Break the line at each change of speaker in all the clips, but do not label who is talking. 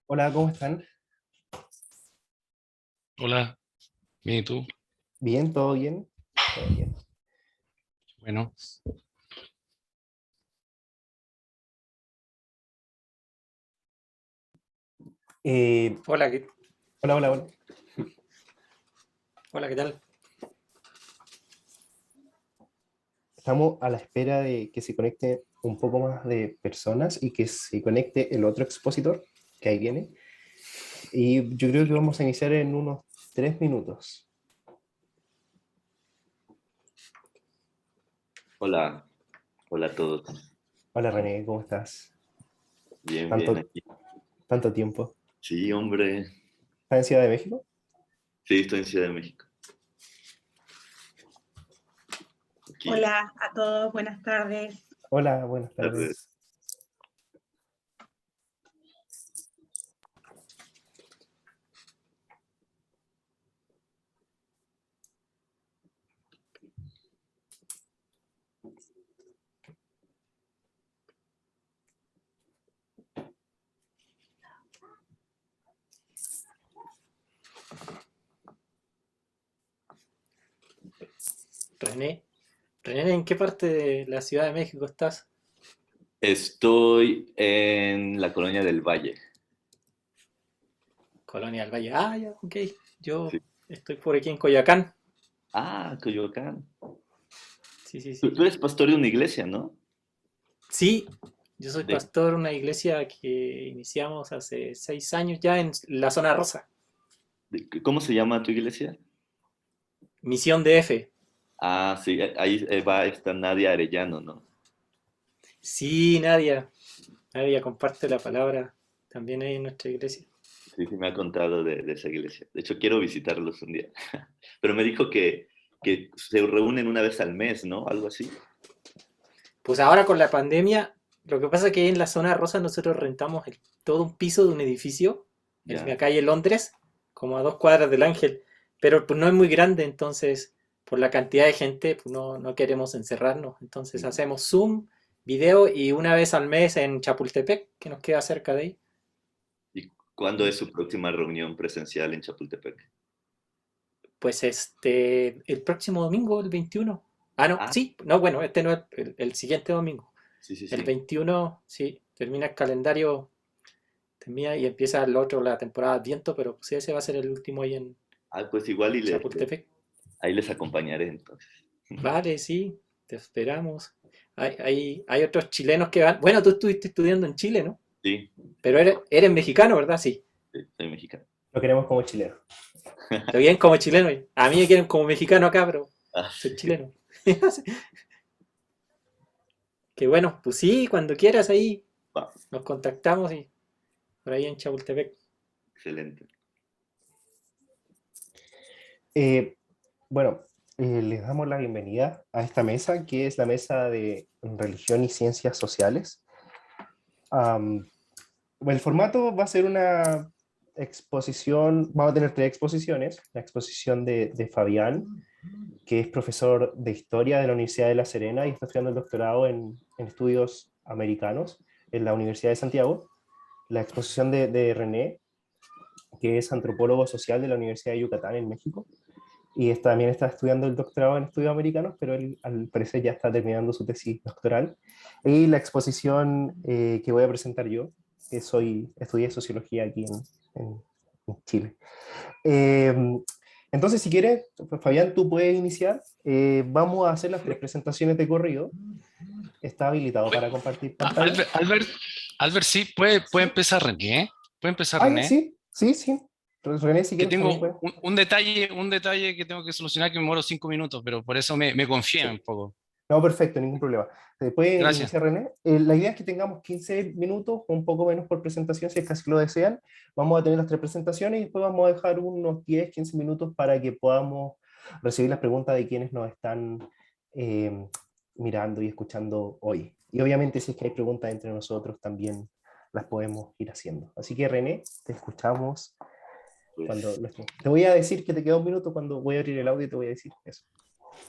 Hola, ¿cómo están?
Hola, bien, ¿y tú?
¿Bien? ¿Todo bien? Todo bien.
Bueno,
Eh,
Hola,
hola, hola, hola.
hola, ¿qué tal?
Estamos a la espera de que se conecte un poco más de personas y que se conecte el otro expositor, que ahí viene. Y yo creo que vamos a iniciar en unos 3 minutos.
Hola, hola a todos.
Hola René, ¿cómo estás?
Bien, bien
Tanto,
aquí.
tanto tiempo.
Sí, hombre.
¿Estás en Ciudad de México?
Sí, estoy en Ciudad de México. Aquí,
Hola a todos, buenas tardes.
Hola, buenas
tardes.
tardes.
René. René, ¿en qué parte de la Ciudad de México estás?
Estoy en la colonia del Valle.
Colonia del Valle. Ah, ya, ok. Yo
Sí.
estoy por aquí en Coyoacán.
Ah, Coyoacán.
Sí, sí,
Tú
sí.
eres pastor de una iglesia, ¿no?
Sí, yo soy
De,
pastor de una iglesia que iniciamos hace 6 años ya en la zona rosa.
¿Cómo se llama tu iglesia?
Misión DF.
Ah, sí, ahí va esta Nadia Arellano, ¿no?
Sí, Nadia. Nadia comparte la palabra también ahí en nuestra iglesia.
Sí, sí, me ha contado de esa iglesia. De hecho, quiero visitarlos un día. Pero me dijo que se reúnen una vez al mes, ¿no? Algo así.
Pues ahora con la pandemia, lo que pasa es que en la zona rosa nosotros rentamos todo un piso de un edificio en
Ya.
la calle Londres, como a 2 cuadras del Ángel, pero pues no es muy grande, entonces por la cantidad de gente pues no queremos encerrarnos, entonces hacemos Zoom, video y una vez al mes en Chapultepec, que nos queda cerca de ahí.
¿Y cuándo es su próxima reunión presencial en Chapultepec?
Pues el próximo domingo, el 21. Ah, no,
Ah,
sí, no, bueno, este no es el siguiente domingo.
sí, sí,
El
sí.
21, sí, termina el calendario. Termina y empieza el otro, la temporada Adviento, pero sí, ese va a ser el último ahí en
Ah, pues igual
Chapultepec.
ahí les acompañaré entonces.
Vale, sí, te esperamos. Hay otros chilenos que van. Bueno, tú estuviste estudiando en Chile, ¿no?
Sí,
Pero eres mexicano, ¿verdad? Sí.
sí, soy mexicano.
Lo queremos como chileno.
Te bien como chileno. A mí me quieren como mexicano acá, pero
Ah,
soy
sí,
chileno. Qué bueno, pues sí, cuando quieras ahí
va,
nos contactamos y por ahí en Chapultepec.
excelente.
Eh, bueno, les damos la bienvenida a esta mesa, que es la mesa de religión y ciencias sociales. Am, el formato va a ser una exposición, vamos a tener 3 exposiciones. La exposición de Fabián, que es profesor de historia de la Universidad de La Serena y está estudiando el doctorado en estudios americanos en la Universidad de Santiago. La exposición de René, que es antropólogo social de la Universidad de Yucatán en México. y también está estudiando el doctorado en estudios americanos, pero él al parecer ya está terminando su tesis doctoral. Y la exposición que voy a presentar yo, que estudié sociología aquí en Chile. Eh, entonces, si quieres, Fabián, tú puedes iniciar. Vamos a hacer las 3 presentaciones de corrido. Está habilitado para compartir pantalla.
Albert, sí, puede empezar René, ¿eh? Puede empezar
Ah, ya,
René.
sí, sí, sí. René, si
Que
quieres también
tengo
puede.
un detalle que tengo que solucionar que me demoro 5 minutos, pero por eso me confié un
Sí.
poco.
No, perfecto, ningún problema. Puede
Gracias.
iniciar René. La idea es que tengamos 15 minutos, un poco menos por presentación, si es que así lo desean. Vamos a tener las 3 presentaciones y después vamos a dejar unos 10, 15 minutos para que podamos recibir las preguntas de quienes nos están eh, mirando y escuchando hoy. Y obviamente si es que hay preguntas entre nosotros también las podemos ir haciendo. Así que René, te escuchamos cuando
Pues,
lo estemos. Te voy a decir que te queda un minuto cuando voy a abrir el audio y te voy a decir eso.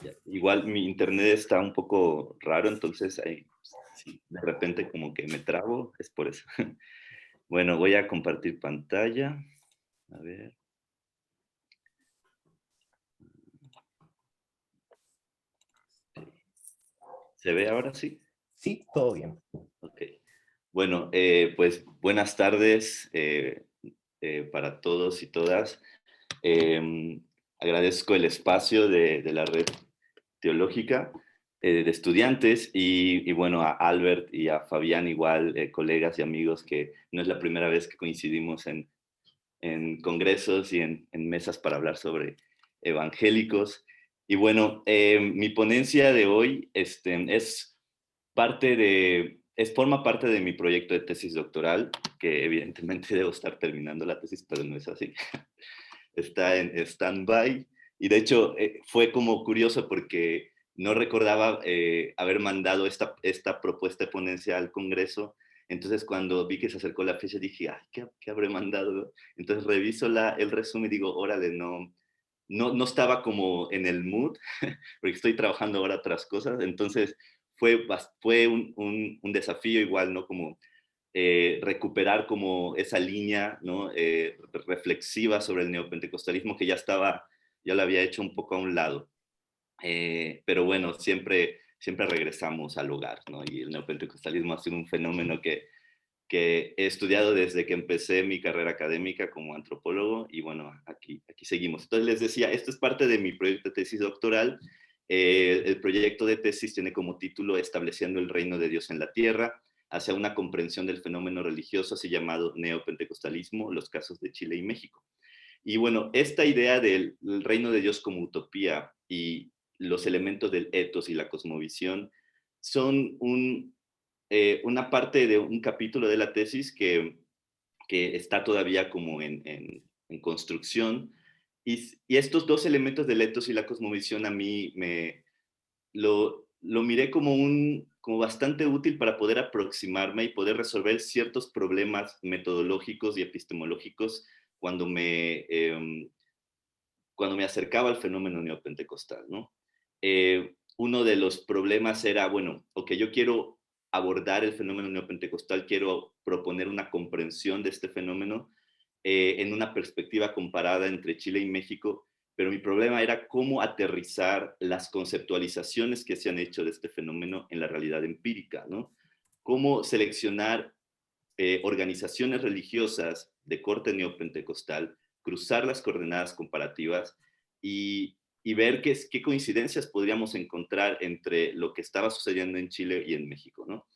ya. Igual mi internet está un poco raro, entonces ahí, sí, de repente como que me trabo, es por eso. Bueno, voy a compartir pantalla. A ver. ¿Se ve ahora sí?
Sí, todo bien.
Ok. Bueno, pues buenas tardes para todos y todas. Agradezco el espacio de la red teológica de estudiantes y bueno, a Albert y a Fabián igual, colegas y amigos, que no es la primera vez que coincidimos en congresos y en mesas para hablar sobre evangélicos. Y bueno, mi ponencia de hoy forma parte de mi proyecto de tesis doctoral, que evidentemente debo estar terminando la tesis, pero no es así. Está en stand-by. Y de hecho fue como curioso porque no recordaba haber mandado esta propuesta de ponencia al Congreso. Entonces cuando vi que se acercó la fecha dije, ay, ¿qué habré mandado? Entonces reviso el resumen y digo, órale, no estaba como en el mood, porque estoy trabajando ahora otras cosas. Entonces fue un desafío igual, ¿no? Como recuperar como esa línea, ¿no? Reflexiva sobre el neopentecostalismo que ya la había hecho un poco a un lado. Pero bueno, siempre regresamos al hogar, ¿no? Y el neopentecostalismo ha sido un fenómeno que he estudiado desde que empecé mi carrera académica como antropólogo y bueno, aquí seguimos. Entonces les decía, esto es parte de mi proyecto de tesis doctoral. El proyecto de tesis tiene como título Estableciendo el reino de Dios en la tierra, hacia una comprensión del fenómeno religioso así llamado neopentecostalismo, los casos de Chile y México. Y bueno, esta idea del reino de Dios como utopía y los elementos del etos y la cosmovisión son una parte de un capítulo de la tesis que está todavía como en construcción. Y estos dos elementos del etos y la cosmovisión a mí lo miré como bastante útil para poder aproximarme y poder resolver ciertos problemas metodológicos y epistemológicos cuando cuando me acercaba al fenómeno neopentecostal, ¿no? Uno de los problemas era, bueno, ok, yo quiero abordar el fenómeno neopentecostal, quiero proponer una comprensión de este fenómeno en una perspectiva comparada entre Chile y México, pero mi problema era cómo aterrizar las conceptualizaciones que se han hecho de este fenómeno en la realidad empírica, ¿no? Cómo seleccionar organizaciones religiosas de corte neopentecostal, cruzar las coordenadas comparativas y ver qué coincidencias podríamos encontrar entre lo que estaba sucediendo en Chile y en México, ¿no?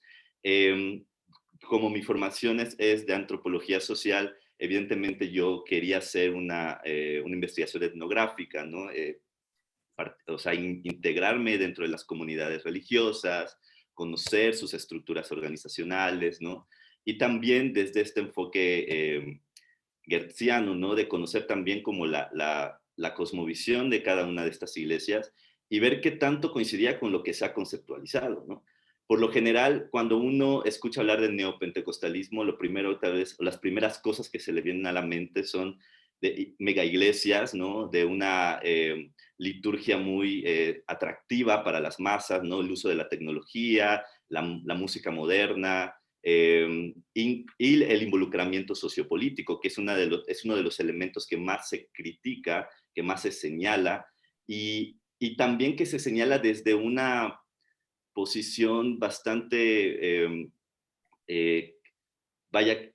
Como mi formación es de antropología social, evidentemente yo quería hacer una investigación etnográfica, ¿no? O sea, integrarme dentro de las comunidades religiosas, conocer sus estructuras organizacionales, ¿no? Y también desde este enfoque gertziano, ¿no? De conocer también como la cosmovisión de cada una de estas iglesias y ver qué tanto coincidía con lo que se ha conceptualizado, ¿no? Por lo general, cuando uno escucha hablar del neopentecostalismo, lo primero tal vez, o las primeras cosas que se le vienen a la mente son de mega iglesias, ¿no? De una liturgia muy atractiva para las masas, ¿no? El uso de la tecnología, la música moderna, y el involucramiento sociopolítico, que es uno de los elementos que más se critica, que más se señala y también que se señala desde una posición bastante, vaya,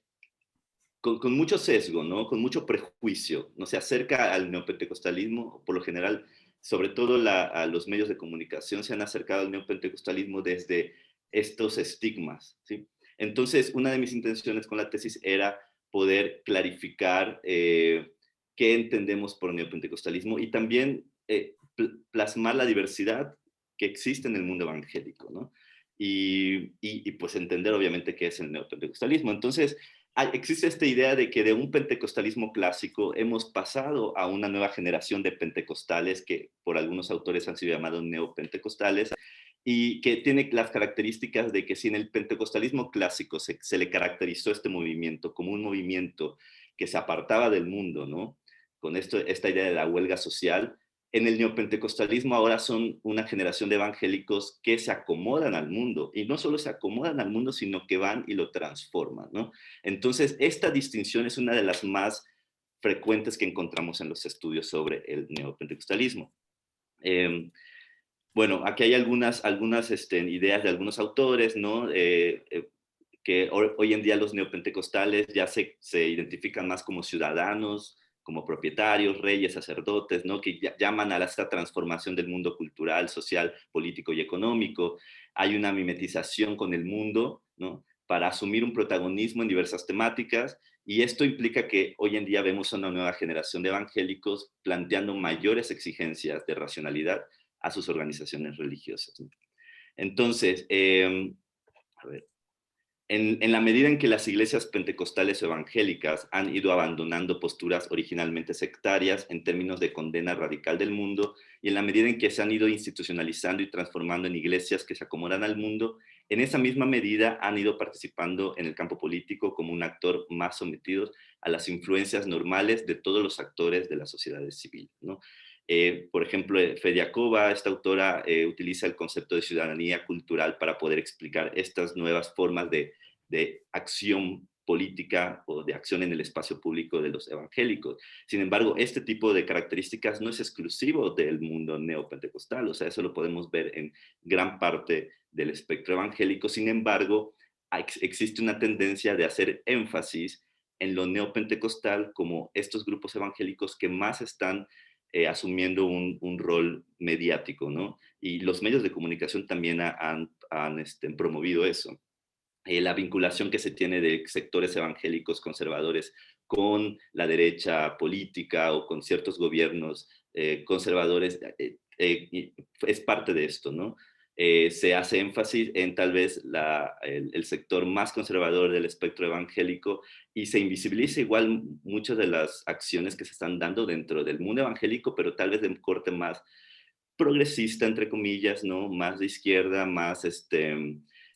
con mucho sesgo, ¿no? Con mucho prejuicio, ¿no? Se acerca al neopentecostalismo, por lo general, sobre todo a los medios de comunicación se han acercado al neopentecostalismo desde estos estigmas, ¿sí? Entonces, una de mis intenciones con la tesis era poder clarificar qué entendemos por neopentecostalismo y también plasmar la diversidad que existe en el mundo evangélico, ¿no? Y pues entender obviamente qué es el neopentecostalismo. Entonces, existe esta idea de que de un pentecostalismo clásico hemos pasado a una nueva generación de pentecostales que por algunos autores han sido llamados neopentecostales y que tiene las características de que si en el pentecostalismo clásico se le caracterizó este movimiento como un movimiento que se apartaba del mundo, ¿no? Con esta idea de la huelga social, en el neopentecostalismo ahora son una generación de evangélicos que se acomodan al mundo, y no solo se acomodan al mundo, sino que van y lo transforman, ¿no? Entonces, esta distinción es una de las más frecuentes que encontramos en los estudios sobre el neopentecostalismo. Bueno, aquí hay algunas ideas de algunos autores, ¿no? Que hoy en día los neopentecostales ya se identifican más como ciudadanos, como propietarios, reyes, sacerdotes, ¿no? Que llaman a esta transformación del mundo cultural, social, político y económico. Hay una mimetización con el mundo, ¿no? Para asumir un protagonismo en diversas temáticas, y esto implica que hoy en día vemos a una nueva generación de evangélicos planteando mayores exigencias de racionalidad a sus organizaciones religiosas, ¿no? Entonces, a ver, en la medida en que las iglesias pentecostales o evangélicas han ido abandonando posturas originalmente sectarias en términos de condena radical del mundo, y en la medida en que se han ido institucionalizando y transformando en iglesias que se acomodan al mundo, en esa misma medida han ido participando en el campo político como un actor más sometido a las influencias normales de todos los actores de la sociedad civil, ¿no? Por ejemplo, Fediakova, esta autora, utiliza el concepto de ciudadanía cultural para poder explicar estas nuevas formas de acción política o de acción en el espacio público de los evangélicos. Sin embargo, este tipo de características no es exclusivo del mundo neopentecostal, o sea, eso lo podemos ver en gran parte del espectro evangélico. Sin embargo, existe una tendencia de hacer énfasis en lo neopentecostal como estos grupos evangélicos que más están asumiendo un rol mediático, ¿no? Y los medios de comunicación también han promovido eso. La vinculación que se tiene de sectores evangélicos conservadores con la derecha política o con ciertos gobiernos conservadores es parte de esto, ¿no? Se hace énfasis en tal vez el sector más conservador del espectro evangélico y se invisibiliza igual muchas de las acciones que se están dando dentro del mundo evangélico, pero tal vez de corte más progresista, entre comillas, ¿no? Más de izquierda, más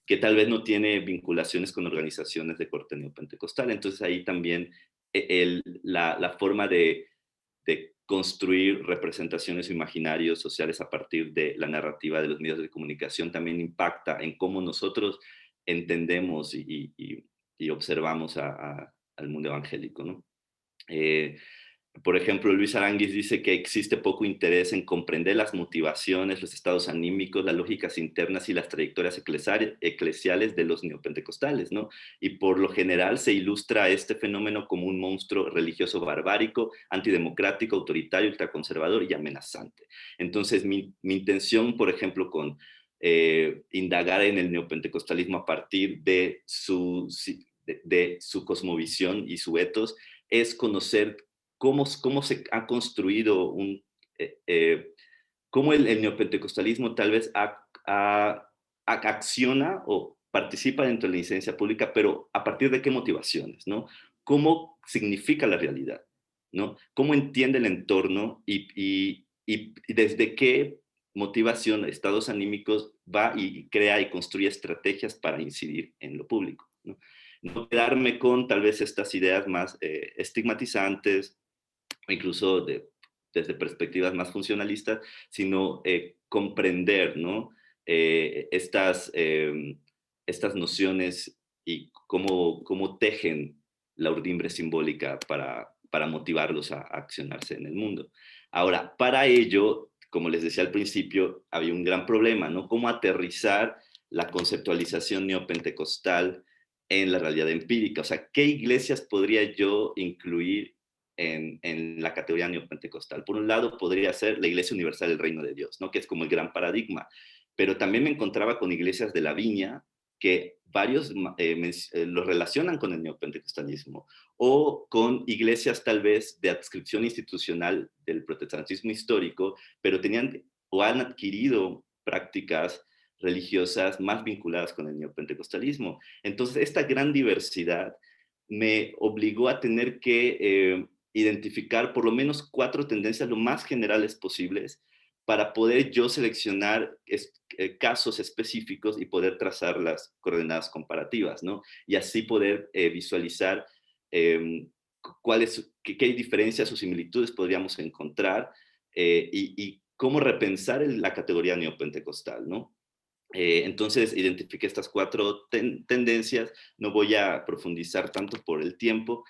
que tal vez no tiene vinculaciones con organizaciones de corte neopentecostal. Entonces ahí también la forma de construir representaciones o imaginarios sociales a partir de la narrativa de los medios de comunicación también impacta en cómo nosotros entendemos y observamos al mundo evangélico, ¿no? Por ejemplo, Luis Aranguis dice que existe poco interés en comprender las motivaciones, los estados anímicos, las lógicas internas y las trayectorias eclesiales de los neopentecostales, ¿no? Y por lo general se ilustra este fenómeno como un monstruo religioso barbárico, antidemocrático, autoritario, ultraconservador y amenazante. Entonces, mi intención, por ejemplo, con indagar en el neopentecostalismo a partir de su cosmovisión y su etos, es conocer cómo se ha construido cómo el neopentecostalismo tal vez acciona o participa dentro de la incidencia pública, pero a partir de qué motivaciones, ¿no? ¿Cómo significa la realidad, ¿no? ¿Cómo entiende el entorno y desde qué motivación, estados anímicos va y crea y construye estrategias para incidir en lo público, ¿no? No quedarme con tal vez estas ideas más estigmatizantes o incluso desde perspectivas más funcionalistas, sino comprender, ¿no? Estas nociones y cómo tejen la urdimbre simbólica para motivarlos a accionarse en el mundo. Ahora, para ello, como les decía al principio, había un gran problema, ¿no? Cómo aterrizar la conceptualización neopentecostal en la realidad empírica. O sea, ¿qué iglesias podría yo incluir en la categoría neopentecostal? Por un lado, podría ser la Iglesia Universal del Reino de Dios, ¿no? Que es como el gran paradigma. Pero también me encontraba con iglesias de la Viña, que varios los relacionan con el neopentecostalismo, o con iglesias tal vez de adscripción institucional del protestantismo histórico, pero tenían o han adquirido prácticas religiosas más vinculadas con el neopentecostalismo. Entonces, esta gran diversidad me obligó a tener que identificar por lo menos 4 tendencias lo más generales posibles para poder yo seleccionar casos específicos y poder trazar las coordenadas comparativas, ¿no? Y así poder visualizar qué diferencias o similitudes podríamos encontrar y cómo repensar la categoría neopentecostal, ¿no? Entonces identifiqué estas 4 tendencias, no voy a profundizar tanto por el tiempo,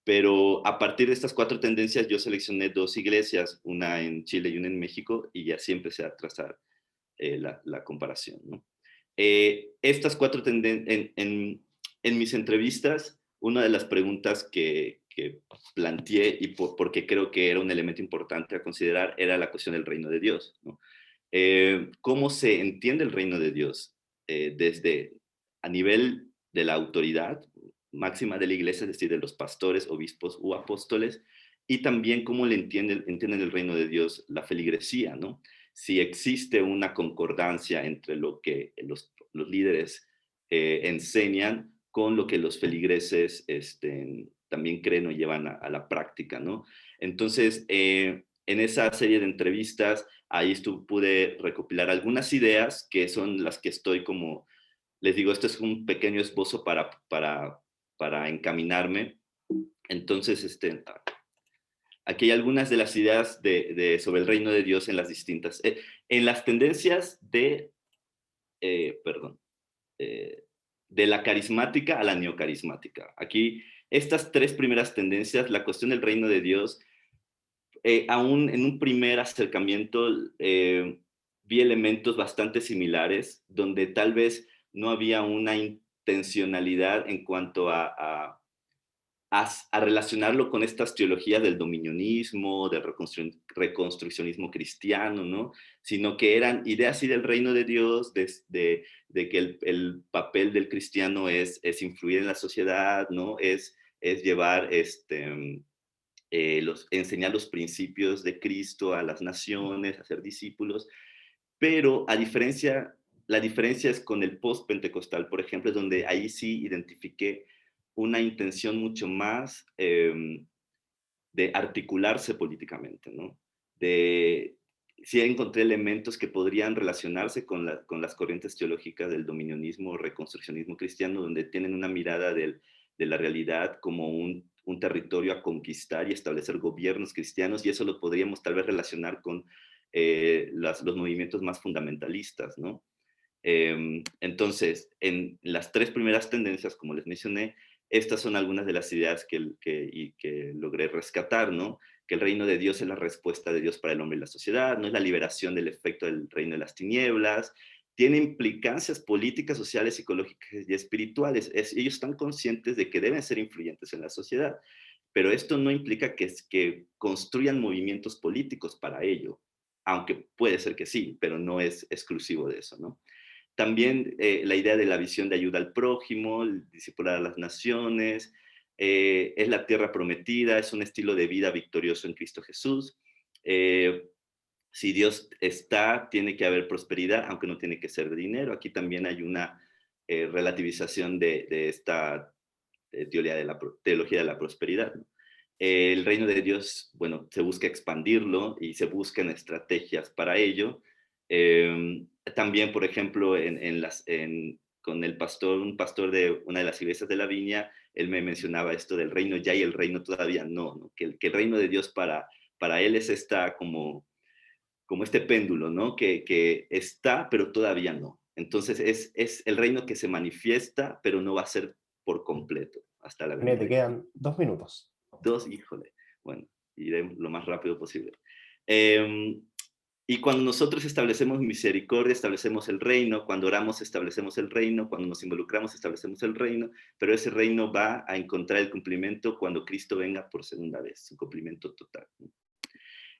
pero a partir de estas 4 tendencias yo seleccioné 2 iglesias, una en Chile y una en México, y así empecé a trazar la comparación, ¿no? Estas 4 tendencias, en mis entrevistas, una de las preguntas que planteé, y porque creo que era un elemento importante a considerar, era la cuestión del reino de Dios, ¿no? ¿Cómo se entiende el reino de Dios? Desde a nivel de la autoridad máxima de la iglesia, es decir, de los pastores, obispos u apóstoles, y también cómo le entienden el reino de Dios la feligresía, ¿no? Si existe una concordancia entre lo que los líderes enseñan con lo que los feligreses también creen o llevan a la práctica, ¿no? Entonces, en esa serie de entrevistas, ahí pude recopilar algunas ideas que son las que estoy como, les digo, esto es un pequeño esbozo para encaminarme. Entonces, aquí hay algunas de las ideas sobre el reino de Dios en las distintas, en las tendencias perdón, de la carismática a la neocarismática. Aquí, estas 3 primeras tendencias, la cuestión del reino de Dios, aún en un primer acercamiento vi elementos bastante similares, donde tal vez no había una intencionalidad en cuanto a relacionarlo con estas teologías del dominionismo, del reconstruccionismo cristiano, ¿no? Sino que eran ideas así del reino de Dios, de que el papel del cristiano es influir en la sociedad, ¿no? Es llevar enseñar los principios de Cristo a las naciones, a ser discípulos, pero la diferencia es con el post-pentecostal, por ejemplo, es donde ahí sí identifiqué una intención mucho más de articularse políticamente, ¿no? Sí encontré elementos que podrían relacionarse con las corrientes teológicas del dominionismo o reconstruccionismo cristiano, donde tienen una mirada de la realidad como un territorio a conquistar y establecer gobiernos cristianos, y eso lo podríamos tal vez relacionar con los movimientos más fundamentalistas, ¿no? Entonces, en las 3 primeras tendencias, como les mencioné, estas son algunas de las ideas que logré rescatar, ¿no? Que el reino de Dios es la respuesta de Dios para el hombre y la sociedad, no es la liberación del efecto del reino de las tinieblas, tiene implicancias políticas, sociales, psicológicas y espirituales. Ellos están conscientes de que deben ser influyentes en la sociedad, pero esto no implica que construyan movimientos políticos para ello, aunque puede ser que sí, pero no es exclusivo de eso, ¿no? También la idea de la visión de ayuda al prójimo, el discipular a las naciones, es la tierra prometida, es un estilo de vida victorioso en Cristo Jesús. Si Dios está, tiene que haber prosperidad, aunque no tiene que ser de dinero. Aquí también hay una relativización de esta teología de la prosperidad, ¿no? El reino de Dios, bueno, se busca expandirlo y se buscan estrategias para ello. También, por ejemplo, con un pastor de una de las iglesias de la Viña, él me mencionaba esto del reino ya y el reino todavía no, ¿no? Que el reino de Dios para él es como este péndulo, ¿no? Que está, pero todavía no. Entonces es el reino que se manifiesta, pero no va a ser por completo hasta la venida
Te
de
quedan 2 minutos.
2, híjole. Bueno, iré lo más rápido posible. Eh, Y cuando nosotros establecemos misericordia, establecemos el reino, cuando oramos, establecemos el reino, cuando nos involucramos, establecemos el reino, pero ese reino va a encontrar el cumplimiento cuando Cristo venga por segunda vez, su cumplimiento total.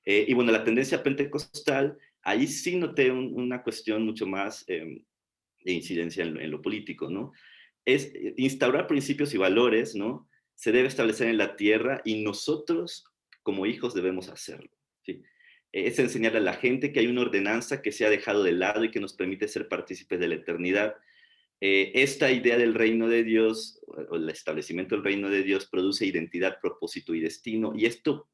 Y bueno, la tendencia pentecostal, ahí sí noté una cuestión mucho más de incidencia en lo político, ¿no? Es instaurar principios y valores, ¿no? Se debe establecer en la tierra y nosotros como hijos debemos hacerlo, ¿sí? Es enseñar a la gente que hay una ordenanza que se ha dejado de lado y que nos permite ser partícipes de la eternidad. Esta idea del reino de Dios, o el establecimiento del reino de Dios, produce identidad, propósito y destino, y esto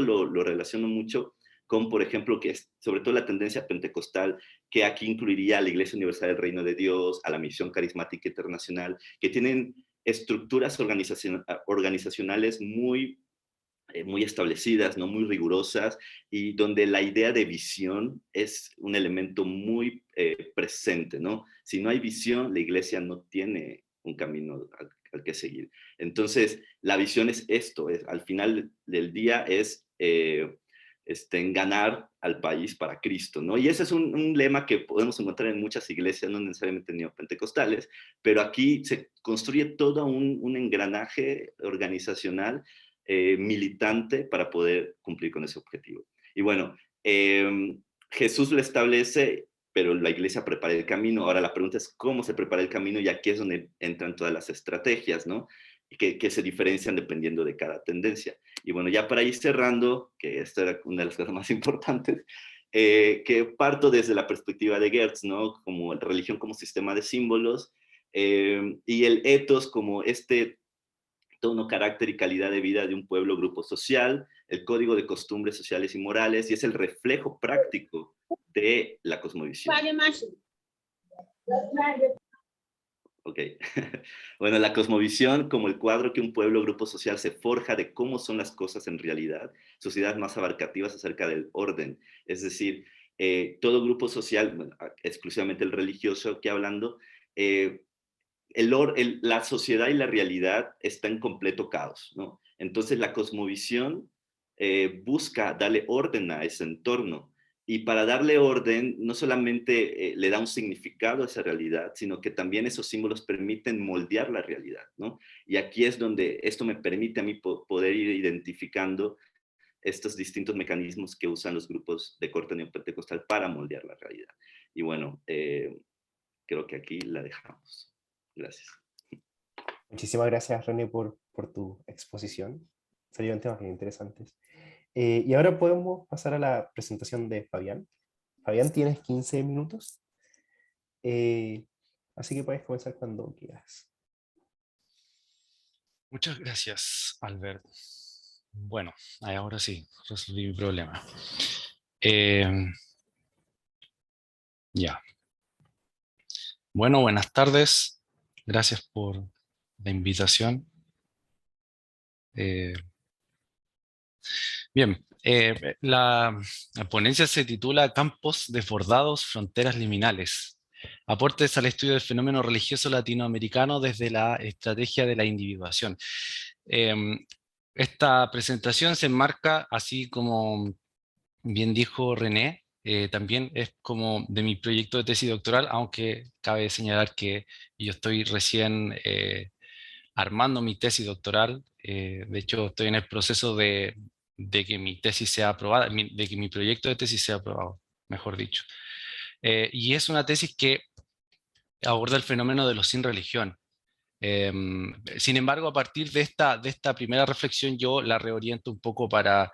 lo relaciono mucho con, por ejemplo, que es sobre todo la tendencia pentecostal, que aquí incluiría a la Iglesia Universal del Reino de Dios, a la Misión Carismática Internacional, que tienen estructuras organizacionales muy establecidas, ¿no? Muy rigurosas, y donde la idea de visión es un elemento muy presente, ¿no? Si no hay visión, la iglesia no tiene un camino al que seguir. Entonces, la visión es esto, al final del día es en ganar al país para Cristo, ¿no? Y ese es un lema que podemos encontrar en muchas iglesias, no necesariamente neopentecostales, pero aquí se construye todo un engranaje organizacional militante para poder cumplir con ese objetivo. Y bueno, Jesús lo establece, pero la iglesia prepara el camino. Ahora la pregunta es cómo se prepara el camino, y aquí es donde entran todas las estrategias, ¿no? Que se diferencian dependiendo de cada tendencia. Y bueno, ya para ir cerrando, que esta era una de las cosas más importantes, que parto desde la perspectiva de Gertz, ¿no? Como religión como sistema de símbolos, y el ethos como tono, carácter y calidad de vida de un pueblo, grupo social, el código de costumbres sociales y morales, y es el reflejo práctico de la cosmovisión. Ok. Bueno, la cosmovisión como el cuadro que un pueblo, grupo social se forja de cómo son las cosas en realidad, sociedades más abarcativas acerca del orden. Es decir, todo grupo social, bueno, exclusivamente el religioso que hablando, la sociedad y la realidad está en completo caos, ¿no? Entonces la cosmovisión busca darle orden a ese entorno, y para darle orden no solamente le da un significado a esa realidad, sino que también esos símbolos permiten moldear la realidad, ¿no? Y aquí es donde esto me permite a mí poder ir identificando estos distintos mecanismos que usan los grupos de corte neopentecostal para moldear la realidad. Y bueno, creo que aquí la dejamos. Gracias.
Muchísimas gracias, René, por tu exposición. Salieron temas bien interesantes. Y ahora podemos pasar a la presentación de Fabián. Fabián, tienes 15 minutos. Así que puedes comenzar cuando quieras.
Muchas gracias, Albert. Bueno, ahora sí, resolví mi problema. Ya. Bueno, buenas tardes. Gracias por la invitación. Bien, la ponencia se titula Campos desbordados, fronteras liminales. Aportes al estudio del fenómeno religioso latinoamericano desde la estrategia de la individuación. Esta presentación se enmarca, así como bien dijo René, también es como de mi proyecto de tesis doctoral, aunque cabe señalar que yo estoy recién armando mi tesis doctoral. De hecho, estoy en el proceso de que mi tesis sea aprobada, de que mi proyecto de tesis sea aprobado, mejor dicho. Y es una tesis que aborda el fenómeno de los sin religión. Sin embargo, a partir de esta primera reflexión, yo la reoriento un poco para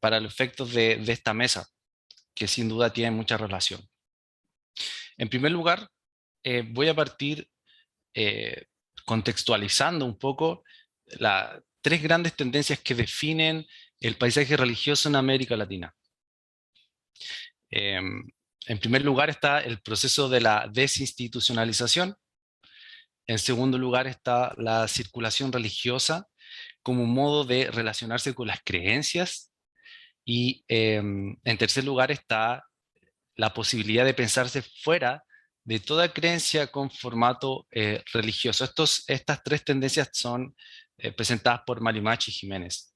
los efectos de esta mesa, que sin duda tiene mucha relación. En primer lugar, voy a partir contextualizando un poco las tres grandes tendencias que definen el paisaje religioso en América Latina. En primer lugar está el proceso de la desinstitucionalización. En segundo lugar está la circulación religiosa como un modo de relacionarse con las creencias. Y en tercer lugar está la posibilidad de pensarse fuera de toda creencia con formato religioso. Estas tres tendencias son presentadas por Marimachi y Jiménez.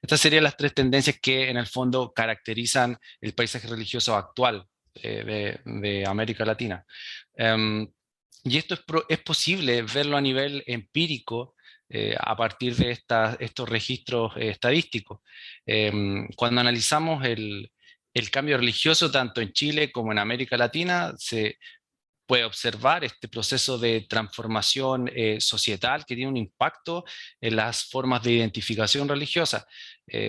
Estas serían las tres tendencias que en el fondo caracterizan el paisaje religioso actual de América Latina. Y esto es posible verlo a nivel empírico a partir de estos registros estadísticos. Cuando analizamos el cambio religioso tanto en Chile como en América Latina, se puede observar este proceso de transformación societal que tiene un impacto en las formas de identificación religiosa.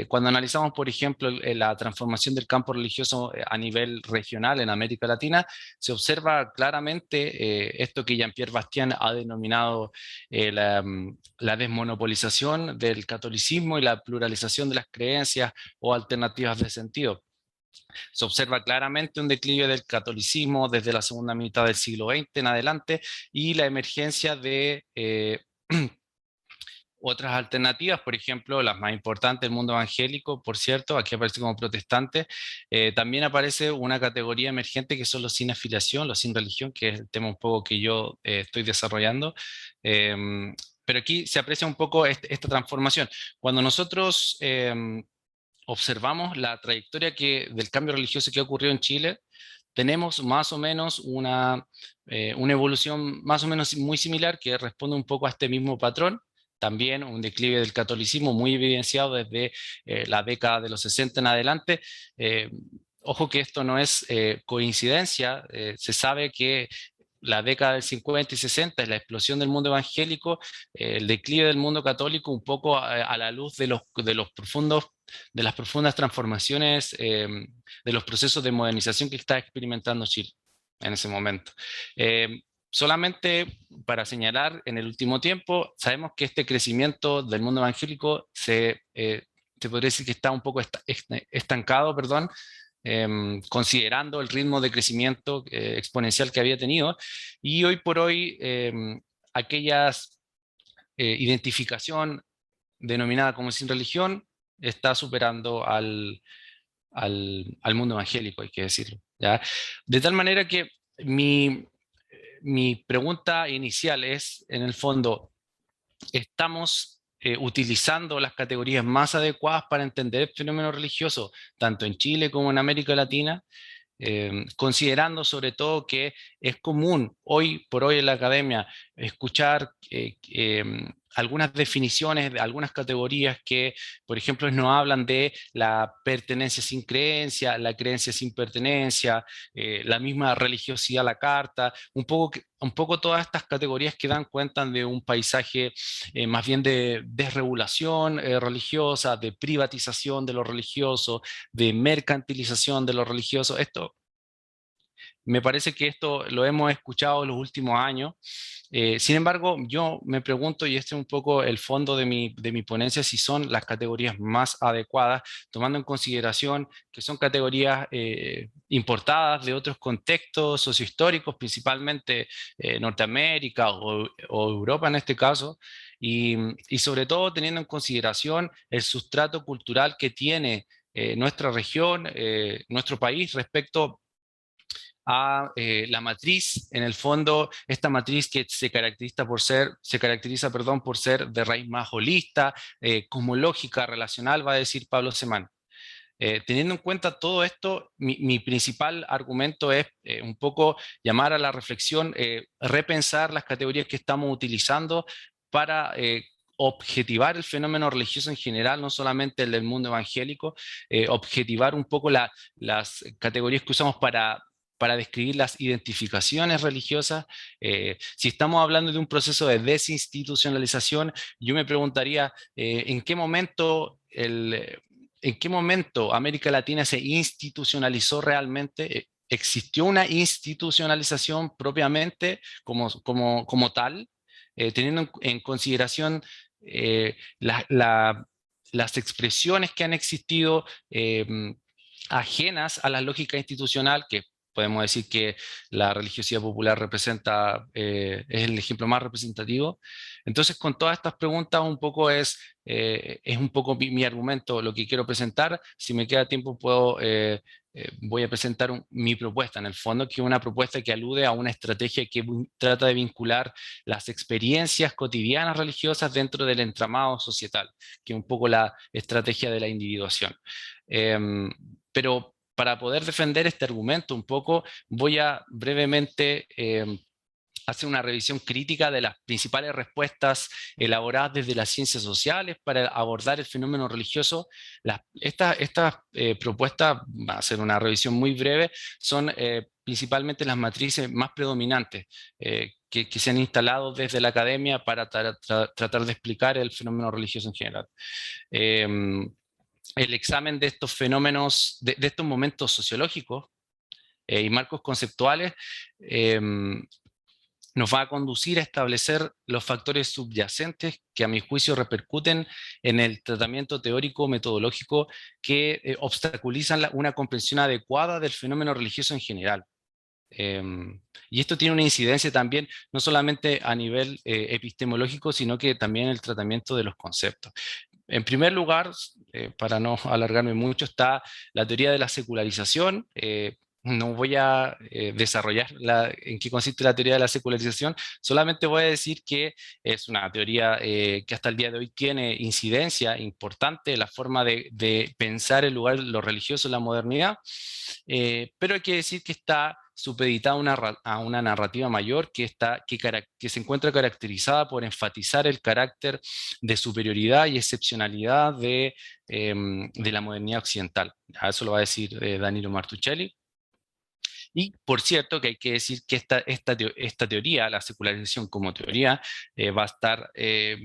Cuando analizamos, por ejemplo, la transformación del campo religioso a nivel regional en América Latina, se observa claramente esto que Jean-Pierre Bastián ha denominado la desmonopolización del catolicismo y la pluralización de las creencias o alternativas de sentido. Se observa claramente un declive del catolicismo desde la segunda mitad del siglo XX en adelante y la emergencia de otras alternativas, por ejemplo, las más importantes, el mundo evangélico, por cierto, aquí aparece como protestante. También aparece una categoría emergente que son los sin afiliación, los sin religión, que es el tema un poco que yo estoy desarrollando. Pero aquí se aprecia un poco esta transformación. Cuando nosotros observamos la trayectoria del cambio religioso que ha ocurrido en Chile, tenemos más o menos una evolución más o menos muy similar que responde un poco a este mismo patrón. También un declive del catolicismo muy evidenciado desde la década de los 60 en adelante. Eh, Ojo que esto no es coincidencia, se sabe que la década del 50 y 60 es la explosión del mundo evangélico, el declive del mundo católico, un poco a la luz de las profundas transformaciones, de los procesos de modernización que está experimentando Chile en ese momento. Solamente para señalar, en el último tiempo, sabemos que este crecimiento del mundo evangélico se podría decir que está un poco estancado, perdón, considerando el ritmo de crecimiento exponencial que había tenido. Y hoy por hoy, aquellas identificación denominada como sin religión está superando al mundo evangélico, hay que decirlo, ¿ya? De tal manera que mi pregunta inicial es, en el fondo, ¿estamos utilizando las categorías más adecuadas para entender el fenómeno religioso, tanto en Chile como en América Latina? Considerando sobre todo que es común hoy por hoy en la academia escuchar algunas definiciones de algunas categorías que, por ejemplo, nos hablan de la pertenencia sin creencia, la creencia sin pertenencia, la misma religiosidad a la carta, un poco todas estas categorías que dan cuenta de un paisaje más bien de desregulación religiosa, de privatización de lo religioso, de mercantilización de lo religioso. Me parece que esto lo hemos escuchado en los últimos años. Sin embargo, yo me pregunto, y este es un poco el fondo de mi ponencia, si son las categorías más adecuadas, tomando en consideración que son categorías importadas de otros contextos sociohistóricos, principalmente Norteamérica o Europa en este caso, y sobre todo teniendo en consideración el sustrato cultural que tiene nuestra región, nuestro país respecto a la matriz, en el fondo, esta matriz que se caracteriza, perdón, por ser de raíz más holista, cosmológica, relacional, va a decir Pablo Semán. Teniendo en cuenta todo esto, mi principal argumento es un poco llamar a la reflexión, repensar las categorías que estamos utilizando para objetivar el fenómeno religioso en general, no solamente el del mundo evangélico, objetivar un poco las categorías que usamos para describir las identificaciones religiosas. Si estamos hablando de un proceso de desinstitucionalización, yo me preguntaría ¿en qué momento América Latina se institucionalizó realmente? ¿Existió una institucionalización propiamente como tal, teniendo en consideración las expresiones que han existido ajenas a la lógica institucional, que podemos decir que la religiosidad popular representa, es el ejemplo más representativo. Entonces, con todas estas preguntas, un poco es un poco mi argumento, lo que quiero presentar. Si me queda tiempo, voy a presentar mi propuesta, en el fondo, que es una propuesta que alude a una estrategia que trata de vincular las experiencias cotidianas religiosas dentro del entramado societal, que es un poco la estrategia de la individuación. Pero para poder defender este argumento un poco, voy a brevemente hacer una revisión crítica de las principales respuestas elaboradas desde las ciencias sociales para abordar el fenómeno religioso. Estas propuestas, va a ser una revisión muy breve, son principalmente las matrices más predominantes que se han instalado desde la academia para tratar de explicar el fenómeno religioso en general. El examen de estos fenómenos, de estos momentos sociológicos y marcos conceptuales, nos va a conducir a establecer los factores subyacentes que a mi juicio repercuten en el tratamiento teórico metodológico que obstaculizan una comprensión adecuada del fenómeno religioso en general. Y esto tiene una incidencia también, no solamente a nivel epistemológico, sino que también en el tratamiento de los conceptos. En primer lugar, para no alargarme mucho, está la teoría de la secularización. No voy a desarrollar en qué consiste la teoría de la secularización, solamente voy a decir que es una teoría que hasta el día de hoy tiene incidencia importante en la forma de pensar el lugar de lo religioso en la modernidad, pero hay que decir que está supeditada a una narrativa mayor que se encuentra caracterizada por enfatizar el carácter de superioridad y excepcionalidad de la modernidad occidental. Eso lo va a decir Danilo Martuchelli. Y por cierto que hay que decir que esta teoría, la secularización como teoría, va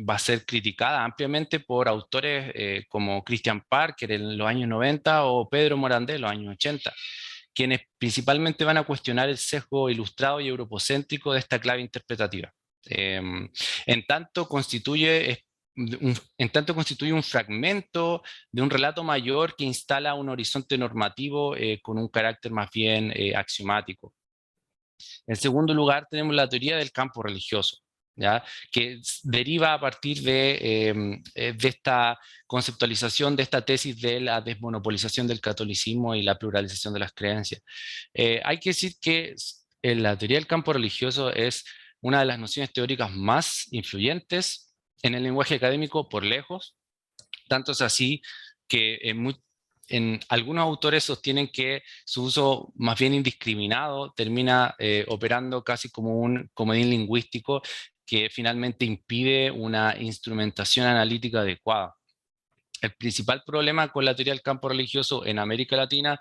a ser criticada ampliamente por autores como Christian Parker en los años 90 o Pedro Morandé en los años 80, quienes principalmente van a cuestionar el sesgo ilustrado y europocéntrico de esta clave interpretativa. En tanto constituye un fragmento de un relato mayor que instala un horizonte normativo con un carácter más bien axiomático. En segundo lugar, tenemos la teoría del campo religioso, ¿ya? Que deriva a partir de esta conceptualización de esta tesis de la desmonopolización del catolicismo y la pluralización de las creencias. Hay que decir que la teoría del campo religioso es una de las nociones teóricas más influyentes en el lenguaje académico por lejos. Tanto es así que en algunos autores sostienen que su uso más bien indiscriminado termina operando casi como un comodín lingüístico que finalmente impide una instrumentación analítica adecuada. El principal problema con la teoría del campo religioso en América Latina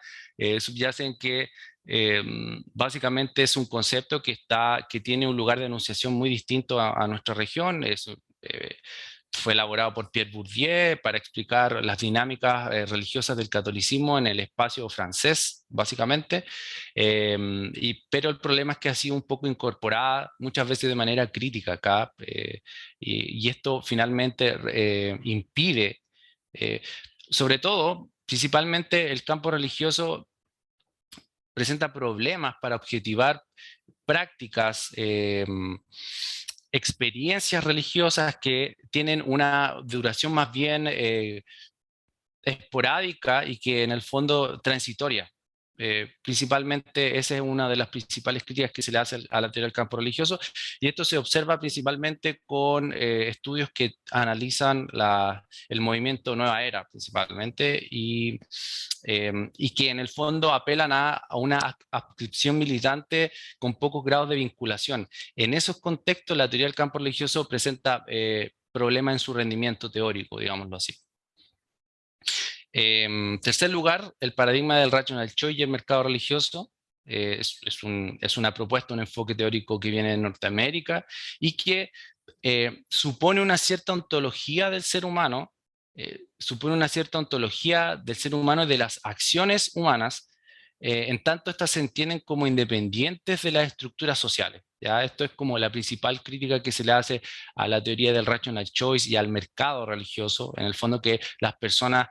subyace en que básicamente es un concepto que tiene un lugar de enunciación muy distinto a nuestra región. Fue elaborado por Pierre Bourdieu para explicar las dinámicas religiosas del catolicismo en el espacio francés, básicamente, pero el problema es que ha sido un poco incorporada muchas veces de manera crítica acá, y esto finalmente impide, sobre todo, principalmente el campo religioso presenta problemas para objetivar prácticas, experiencias religiosas que tienen una duración más bien esporádica y que en el fondo transitoria. Principalmente esa es una de las principales críticas que se le hace a la teoría del campo religioso, y esto se observa principalmente con estudios que analizan el movimiento Nueva Era principalmente, y que en el fondo apelan a una adscripción militante con pocos grados de vinculación. En esos contextos la teoría del campo religioso presenta problemas en su rendimiento teórico, digámoslo así. En tercer lugar, el paradigma del rational choice y el mercado religioso es una propuesta, un enfoque teórico que viene de Norteamérica y que supone una cierta ontología del ser humano, y de las acciones humanas en tanto estas se entienden como independientes de las estructuras sociales. ¿Ya? Esto es como la principal crítica que se le hace a la teoría del rational choice y al mercado religioso, en el fondo que las personas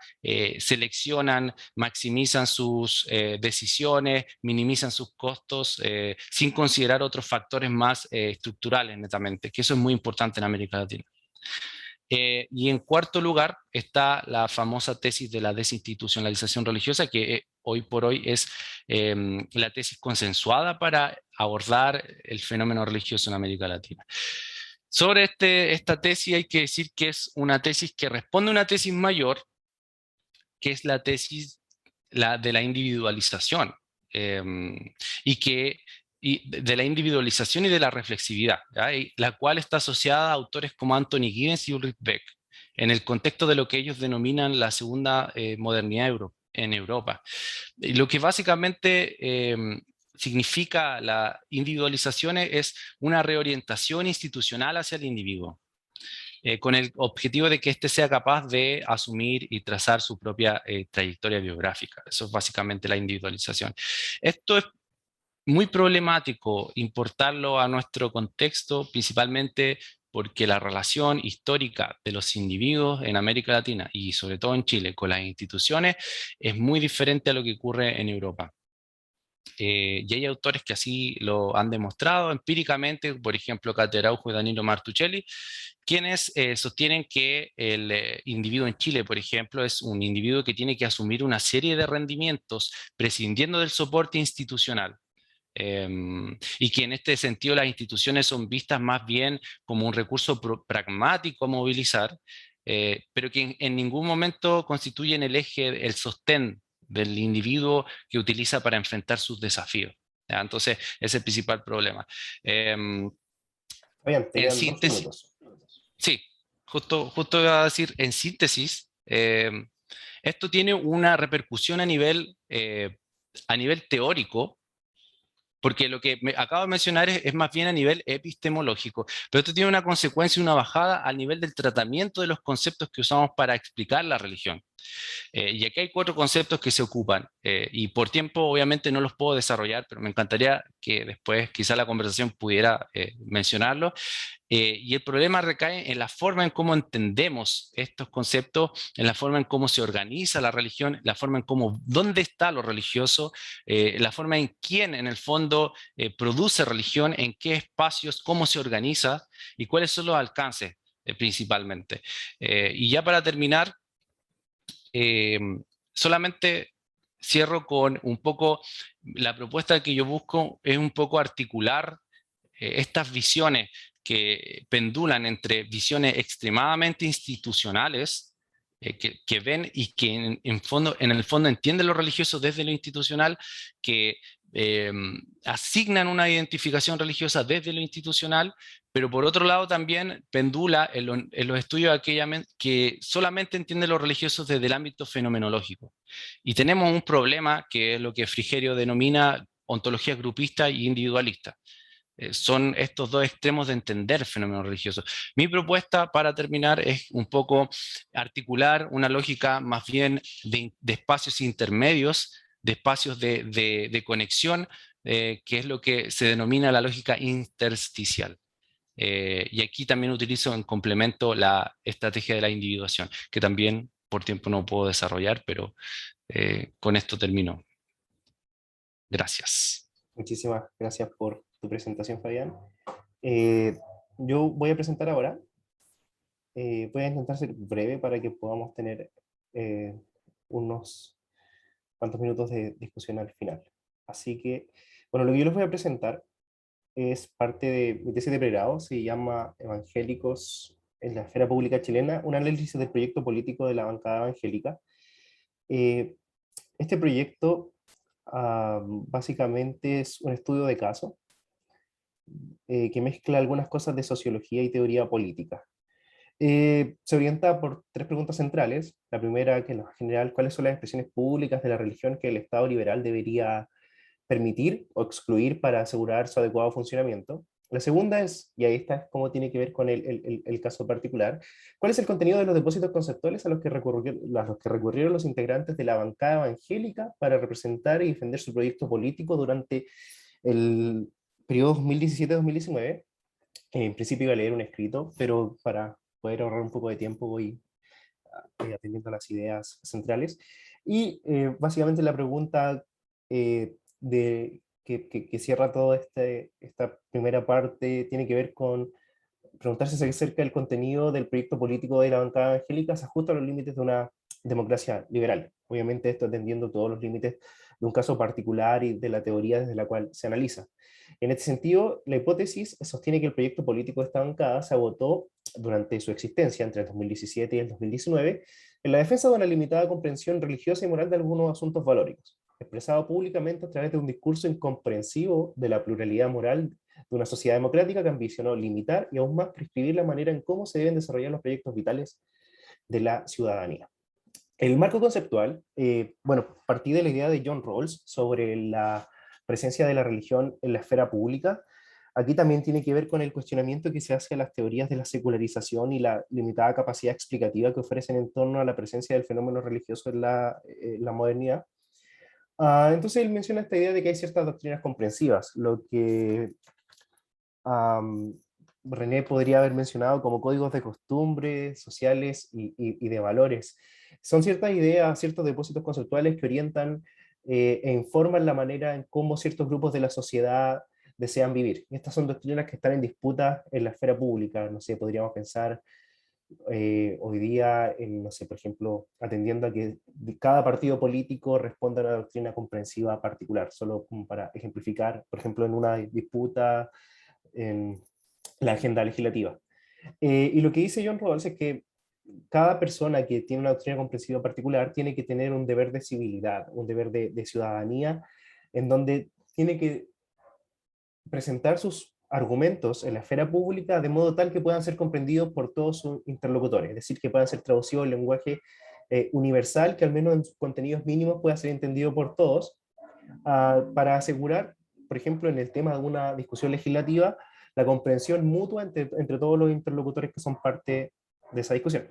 seleccionan, maximizan sus decisiones, minimizan sus costos, sin considerar otros factores más estructurales netamente, que eso es muy importante en América Latina. Y en cuarto lugar está la famosa tesis de la desinstitucionalización religiosa, que hoy por hoy es la tesis consensuada para abordar el fenómeno religioso en América Latina. Sobre esta tesis hay que decir que es una tesis que responde a una tesis mayor, que es la tesis de la individualización, y que de la individualización y de la reflexividad, ¿ya? Y la cual está asociada a autores como Anthony Giddens y Ulrich Beck, en el contexto de lo que ellos denominan la segunda modernidad en Europa. Y lo que básicamente significa la individualización es una reorientación institucional hacia el individuo, con el objetivo de que éste sea capaz de asumir y trazar su propia trayectoria biográfica. Eso es básicamente la individualización. Esto es muy problemático importarlo a nuestro contexto, principalmente porque la relación histórica de los individuos en América Latina y sobre todo en Chile con las instituciones es muy diferente a lo que ocurre en Europa. Y hay autores que así lo han demostrado empíricamente, por ejemplo, Katia Araujo y Danilo Martuchelli, quienes sostienen que el individuo en Chile, por ejemplo, es un individuo que tiene que asumir una serie de rendimientos prescindiendo del soporte institucional. Y que en este sentido las instituciones son vistas más bien como un recurso pragmático a movilizar, pero que en ningún momento constituyen el eje, el sostén del individuo que utiliza para enfrentar sus desafíos. ¿Ya? Entonces, ese es el principal problema.
Fabián, te
En
quedan 2
síntesis,
minutos.
sí, justo iba a decir, en síntesis, esto tiene una repercusión a nivel teórico, porque lo que acabo de mencionar es más bien a nivel epistemológico, pero esto tiene una consecuencia y una bajada al nivel del tratamiento de los conceptos que usamos para explicar la religión. Y aquí hay 4 conceptos que se ocupan, y por tiempo obviamente no los puedo desarrollar, pero me encantaría que después quizá la conversación pudiera mencionarlo. Y el problema recae en la forma en cómo entendemos estos conceptos, en la forma en cómo se organiza la religión, la forma en cómo, dónde está lo religioso, la forma en quién en el fondo produce religión, en qué espacios, cómo se organiza y cuáles son los alcances principalmente. Y ya para terminar, eh, solamente cierro con un poco, la propuesta que yo busco es un poco articular estas visiones que pendulan entre visiones extremadamente institucionales, que ven y que en el fondo entienden lo religioso desde lo institucional, que eh, asignan una identificación religiosa desde lo institucional, pero por otro lado también pendula en los estudios que solamente entienden lo religioso desde el ámbito fenomenológico. Y tenemos un problema que es lo que Frigerio denomina ontología grupista y individualista. Son estos dos extremos de entender fenómenos religiosos. Mi propuesta para terminar es un poco articular una lógica más bien de espacios intermedios, de espacios de conexión, que es lo que se denomina la lógica intersticial. Y aquí también utilizo en complemento la estrategia de la individuación, que también por tiempo no puedo desarrollar, pero con esto termino. Gracias.
Muchísimas gracias por tu presentación, Fabián. Eh, yo voy a presentar ahora. Voy a intentar ser breve para que podamos tener unos cuantos minutos de discusión al final. Así que, bueno, lo que yo les voy a presentar es parte de mi tesis de pregrado, se llama Evangélicos en la esfera pública chilena, un análisis del proyecto político de la bancada evangélica. Este proyecto básicamente es un estudio de caso que mezcla algunas cosas de sociología y teoría política. Se orienta por 3 preguntas centrales. La primera, que en general, ¿cuáles son las expresiones públicas de la religión que el Estado liberal debería permitir o excluir para asegurar su adecuado funcionamiento? La segunda es, y ahí está cómo tiene que ver con el caso particular, ¿cuál es el contenido de los depósitos conceptuales a los que recurrieron los integrantes de la bancada evangélica para representar y defender su proyecto político durante el periodo 2017-2019? En principio iba a leer un escrito, pero para poder ahorrar un poco de tiempo voy atendiendo a las ideas centrales. Y básicamente la pregunta que cierra toda esta primera parte tiene que ver con preguntarse acerca del contenido del proyecto político de la bancada evangélica se ajusta a los límites de una democracia liberal. Obviamente esto atendiendo todos los límites de un caso particular y de la teoría desde la cual se analiza. En este sentido, la hipótesis sostiene que el proyecto político de esta bancada se agotó durante su existencia, entre el 2017 y el 2019, en la defensa de una limitada comprensión religiosa y moral de algunos asuntos valóricos, expresado públicamente a través de un discurso incomprensivo de la pluralidad moral de una sociedad democrática que ambicionó limitar y aún más prescribir la manera en cómo se deben desarrollar los proyectos vitales de la ciudadanía. El marco conceptual, partí de la idea de John Rawls sobre la presencia de la religión en la esfera pública. Aquí también tiene que ver con el cuestionamiento que se hace a las teorías de la secularización y la limitada capacidad explicativa que ofrecen en torno a la presencia del fenómeno religioso en la modernidad. Entonces él menciona esta idea de que hay ciertas doctrinas comprensivas, lo que René podría haber mencionado como códigos de costumbres sociales y de valores. Son ciertas ideas, ciertos depósitos conceptuales que orientan e informan la manera en cómo ciertos grupos de la sociedad desean vivir. Y estas son doctrinas que están en disputa en la esfera pública. No sé, podríamos pensar hoy día, no sé, por ejemplo, atendiendo a que cada partido político responda a una doctrina comprensiva particular, solo como para ejemplificar, por ejemplo, en una disputa en la agenda legislativa. Y lo que dice John Rawls es que cada persona que tiene una doctrina comprensiva particular tiene que tener un deber de civilidad, un deber de ciudadanía, en donde tiene que presentar sus argumentos en la esfera pública de modo tal que puedan ser comprendidos por todos sus interlocutores, es decir, que puedan ser traducidos en lenguaje universal, que al menos en sus contenidos mínimos pueda ser entendido por todos, para asegurar, por ejemplo, en el tema de una discusión legislativa, la comprensión mutua entre todos los interlocutores que son parte de esa discusión.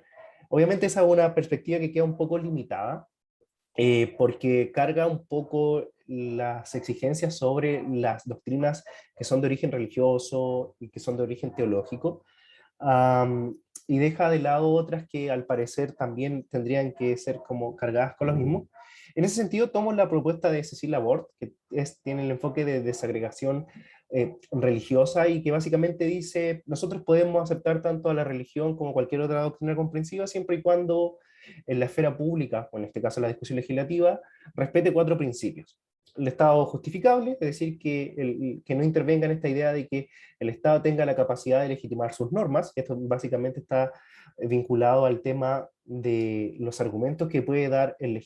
Obviamente esa es una perspectiva que queda un poco limitada, porque carga un poco las exigencias sobre las doctrinas que son de origen religioso y que son de origen teológico, y deja de lado otras que al parecer también tendrían que ser como cargadas con lo mismo. En ese sentido, tomo la propuesta de Cecil Laborde, que tiene el enfoque de desagregación religiosa y que básicamente dice, nosotros podemos aceptar tanto a la religión como cualquier otra doctrina comprensiva siempre y cuando en la esfera pública, o en este caso la discusión legislativa, respete 4 principios. El Estado justificable, es decir, que no intervenga en esta idea de que el Estado tenga la capacidad de legitimar sus normas. Esto básicamente está vinculado al tema de los argumentos que puede dar el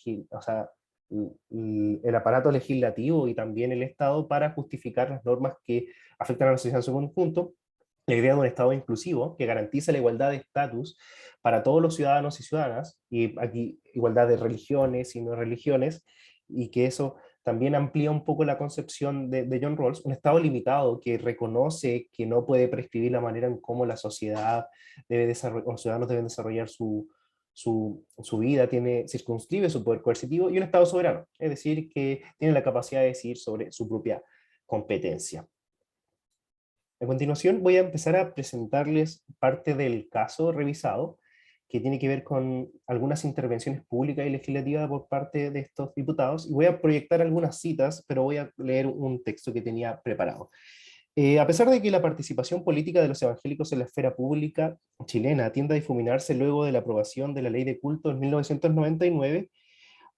aparato legislativo y también el Estado para justificar las normas que afectan a la sociedad en su conjunto. La idea de un Estado inclusivo que garantiza la igualdad de estatus para todos los ciudadanos y ciudadanas, y aquí igualdad de religiones y no religiones, y que eso también amplía un poco la concepción de John Rawls, un Estado limitado que reconoce que no puede prescribir la manera en cómo la sociedad debe desarrollar, los ciudadanos deben desarrollar su vida, circunscribe su poder coercitivo, y un Estado soberano, es decir, que tiene la capacidad de decidir sobre su propia competencia. A continuación voy a empezar a presentarles parte del caso revisado, que tiene que ver con algunas intervenciones públicas y legislativas por parte de estos diputados, y voy a proyectar algunas citas, pero voy a leer un texto que tenía preparado. A pesar de que la participación política de los evangélicos en la esfera pública chilena tiende a difuminarse luego de la aprobación de la Ley de Culto en 1999,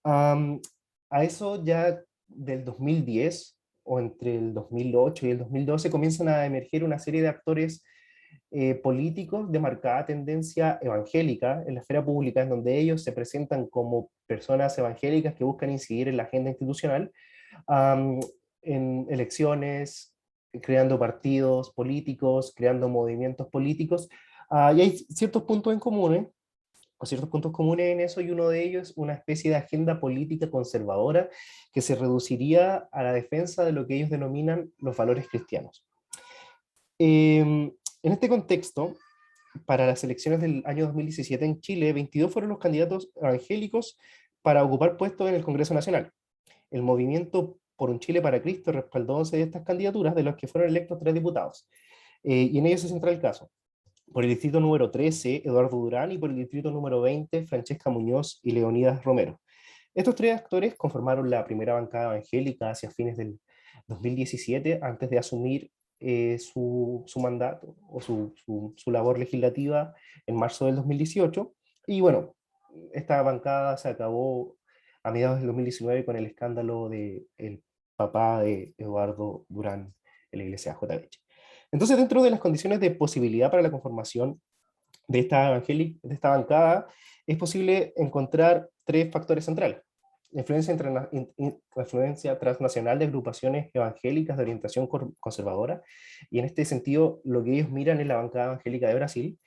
a eso ya del 2010, o entre el 2008 y el 2012, comienzan a emerger una serie de actores políticos de marcada tendencia evangélica en la esfera pública, en donde ellos se presentan como personas evangélicas que buscan incidir en la agenda institucional, en elecciones, creando partidos políticos, creando movimientos políticos, y hay ciertos puntos en común, o ciertos puntos comunes en eso, y uno de ellos es una especie de agenda política conservadora que se reduciría a la defensa de lo que ellos denominan los valores cristianos. En este contexto, para las elecciones del año 2017 en Chile, 22 fueron los candidatos evangélicos para ocupar puestos en el Congreso Nacional. El movimiento Por un Chile para Cristo respaldó 11 de estas candidaturas, de los que fueron electos 3 diputados. Y en ellos se centra el caso. Por el distrito número 13, Eduardo Durán, y por el distrito número 20, Francesca Muñoz y Leonidas Romero. Estos tres actores conformaron la primera bancada evangélica hacia fines del 2017, antes de asumir su mandato o su labor legislativa en marzo del 2018. Y bueno, esta bancada se acabó a mediados del 2019 con el escándalo del papá de Eduardo Durán en la iglesia JB. Entonces, dentro de las condiciones de posibilidad para la conformación de esta bancada, es posible encontrar tres factores centrales. La influencia transnacional de agrupaciones evangélicas de orientación conservadora, y en este sentido lo que ellos miran es la bancada evangélica de Brasil.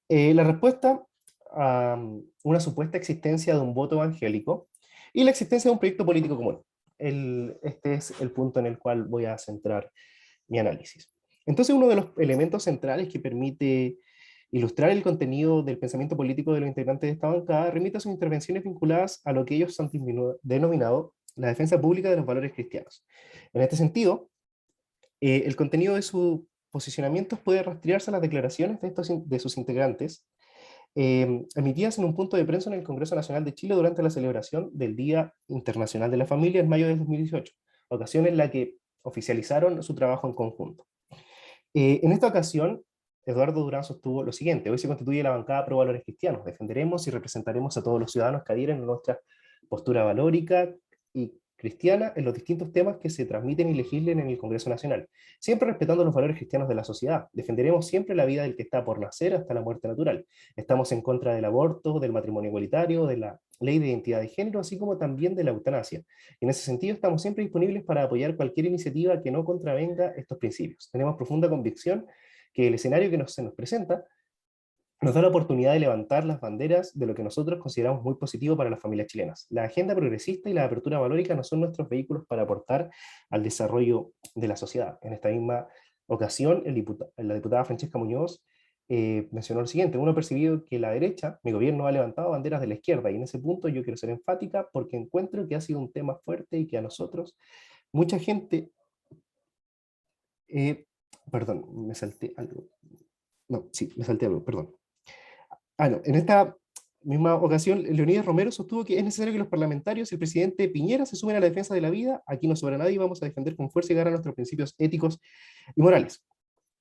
La respuesta a una supuesta existencia de un voto evangélico y la existencia de un proyecto político común. Este es el punto en el cual voy a centrar mi análisis. Entonces, uno de los elementos centrales que permite ilustrar el contenido del pensamiento político de los integrantes de esta bancada remite a sus intervenciones vinculadas a lo que ellos han denominado la defensa pública de los valores cristianos. En este sentido, el contenido de sus posicionamientos puede rastrearse a las declaraciones de sus integrantes, emitidas en un punto de prensa en el Congreso Nacional de Chile durante la celebración del Día Internacional de la Familia en mayo de 2018, ocasión en la que oficializaron su trabajo en conjunto. En esta ocasión, Eduardo Durán sostuvo lo siguiente: hoy se constituye la bancada pro valores cristianos, defenderemos y representaremos a todos los ciudadanos que adhieren a nuestra postura valórica y cristiana en los distintos temas que se transmiten y legislen en el Congreso Nacional, siempre respetando los valores cristianos de la sociedad. Defenderemos siempre la vida del que está por nacer hasta la muerte natural. Estamos en contra del aborto, del matrimonio igualitario, de la ley de identidad de género, así como también de la eutanasia. Y en ese sentido estamos siempre disponibles para apoyar cualquier iniciativa que no contravenga estos principios. Tenemos profunda convicción que el escenario que se nos presenta nos da la oportunidad de levantar las banderas de lo que nosotros consideramos muy positivo para las familias chilenas. La agenda progresista y la apertura valórica no son nuestros vehículos para aportar al desarrollo de la sociedad. En esta misma ocasión, la diputada Francesca Muñoz mencionó lo siguiente: uno ha percibido que la derecha, mi gobierno, ha levantado banderas de la izquierda, y en ese punto yo quiero ser enfática porque encuentro que ha sido un tema fuerte y que a nosotros, mucha gente... perdón, me salté algo. No, sí, me salté algo, perdón. No, en esta misma ocasión, Leonidas Romero sostuvo que es necesario que los parlamentarios y el presidente Piñera se sumen a la defensa de la vida. Aquí no sobra nadie y vamos a defender con fuerza y garra nuestros principios éticos y morales.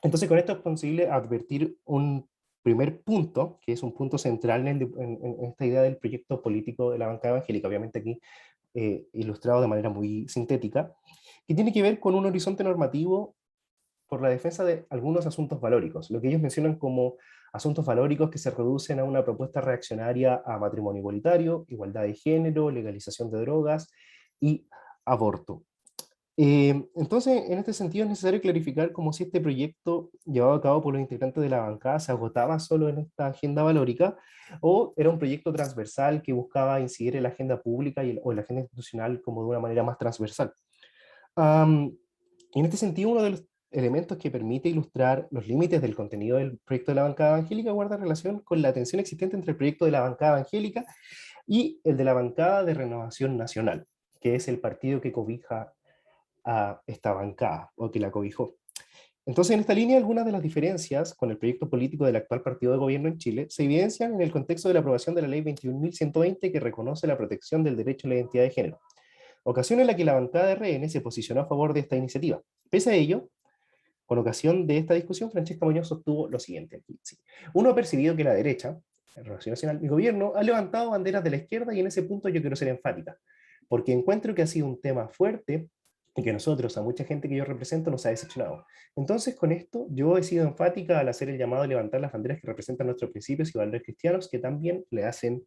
Entonces, con esto es posible advertir un primer punto, que es un punto central en esta idea del proyecto político de la bancada evangélica, obviamente aquí ilustrado de manera muy sintética, que tiene que ver con un horizonte normativo por la defensa de algunos asuntos valóricos, lo que ellos mencionan como asuntos valóricos que se reducen a una propuesta reaccionaria a matrimonio igualitario, igualdad de género, legalización de drogas y aborto. Entonces, en este sentido es necesario clarificar como si este proyecto llevado a cabo por los integrantes de la bancada se agotaba solo en esta agenda valórica, o era un proyecto transversal que buscaba incidir en la agenda pública o en la agenda institucional como de una manera más transversal. En este sentido, uno de los elementos que permite ilustrar los límites del contenido del proyecto de la bancada evangélica guarda relación con la tensión existente entre el proyecto de la bancada evangélica y el de la bancada de Renovación Nacional, que es el partido que cobija a esta bancada, o que la cobijó. Entonces, en esta línea, algunas de las diferencias con el proyecto político del actual partido de gobierno en Chile se evidencian en el contexto de la aprobación de la ley 21.120, que reconoce la protección del derecho a la identidad de género, ocasión en la que la bancada de RN se posicionó a favor de esta iniciativa. Pese a ello, con ocasión de esta discusión, Francesca Muñoz sostuvo lo siguiente: sí, uno ha percibido que la derecha, en Renovación Nacional, mi gobierno, ha levantado banderas de la izquierda, y en ese punto yo quiero ser enfática, porque encuentro que ha sido un tema fuerte y que nosotros, a mucha gente que yo represento, nos ha decepcionado. Entonces, con esto, yo he sido enfática al hacer el llamado a levantar las banderas que representan nuestros principios y valores cristianos, que también le hacen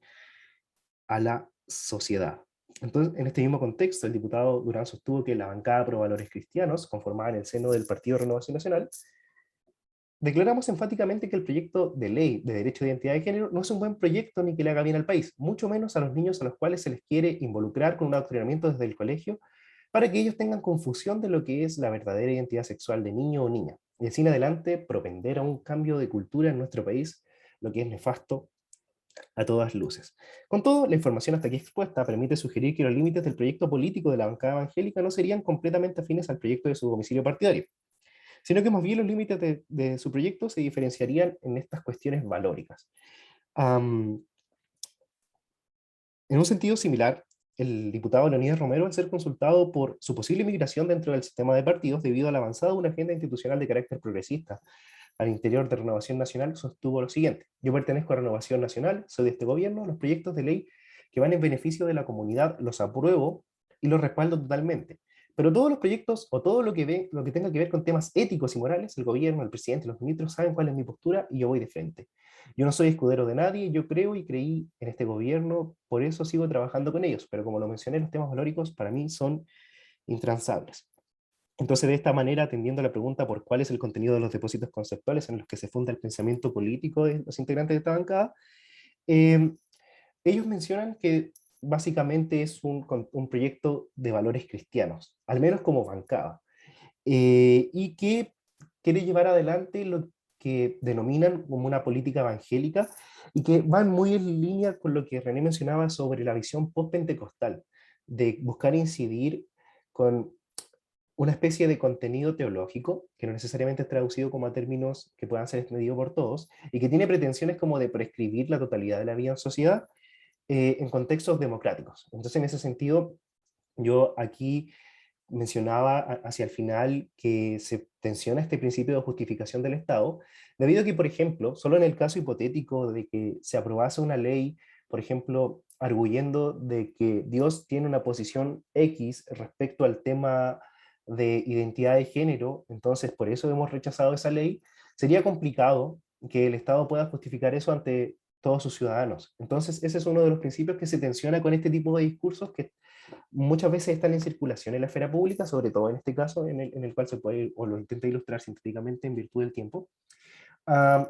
a la sociedad. Entonces, en este mismo contexto, el diputado Durán sostuvo que la bancada pro valores cristianos, conformada en el seno del Partido Renovación Nacional, declaramos enfáticamente que el proyecto de ley de derecho de identidad de género no es un buen proyecto ni que le haga bien al país, mucho menos a los niños a los cuales se les quiere involucrar con un adoctrinamiento desde el colegio para que ellos tengan confusión de lo que es la verdadera identidad sexual de niño o niña. y así en adelante propender a un cambio de cultura en nuestro país, lo que es nefasto a todas luces. Con todo, la información hasta aquí expuesta permite sugerir que los límites del proyecto político de la bancada evangélica no serían completamente afines al proyecto de su domicilio partidario, sino que más bien los límites de su proyecto se diferenciarían en estas cuestiones valóricas. Am, en un sentido similar, el diputado Leonidas Romero, al ser consultado por su posible migración dentro del sistema de partidos debido a la avanzada de una agenda institucional de carácter progresista al interior de Renovación Nacional, sostuvo lo siguiente: yo pertenezco a Renovación Nacional, soy de este gobierno, los proyectos de ley que van en beneficio de la comunidad los apruebo y los respaldo totalmente. Pero todos los proyectos o todo lo que tenga que ver con temas éticos y morales, el gobierno, el presidente, los ministros saben cuál es mi postura y yo voy de frente. Yo no soy escudero de nadie, yo creo y creí en este gobierno, por eso sigo trabajando con ellos, pero como lo mencioné, los temas valóricos para mí son intransables. Entonces, de esta manera, atendiendo a la pregunta por cuál es el contenido de los depósitos conceptuales en los que se funda el pensamiento político de los integrantes de esta bancada, eh, ellos mencionan que básicamente es un proyecto de valores cristianos, al menos como bancada, y que quiere llevar adelante lo que denominan como una política evangélica y que van muy en línea con lo que René mencionaba sobre la visión post-pentecostal, de buscar incidir con una especie de contenido teológico, que no necesariamente es traducido como a términos que puedan ser entendidos por todos, y que tiene pretensiones como de prescribir la totalidad de la vida en sociedad en contextos democráticos. Entonces, en ese sentido, yo aquí mencionaba hacia el final que se tensiona este principio de justificación del Estado, debido a que, por ejemplo, solo en el caso hipotético de que se aprobase una ley, por ejemplo, arguyendo de que Dios tiene una posición X respecto al tema de identidad de género, entonces por eso hemos rechazado esa ley, sería complicado que el Estado pueda justificar eso ante todos sus ciudadanos. Entonces, ese es uno de los principios que se tensiona con este tipo de discursos que muchas veces están en circulación en la esfera pública, sobre todo en este caso, en el cual se puede, o lo intenta ilustrar sintéticamente en virtud del tiempo.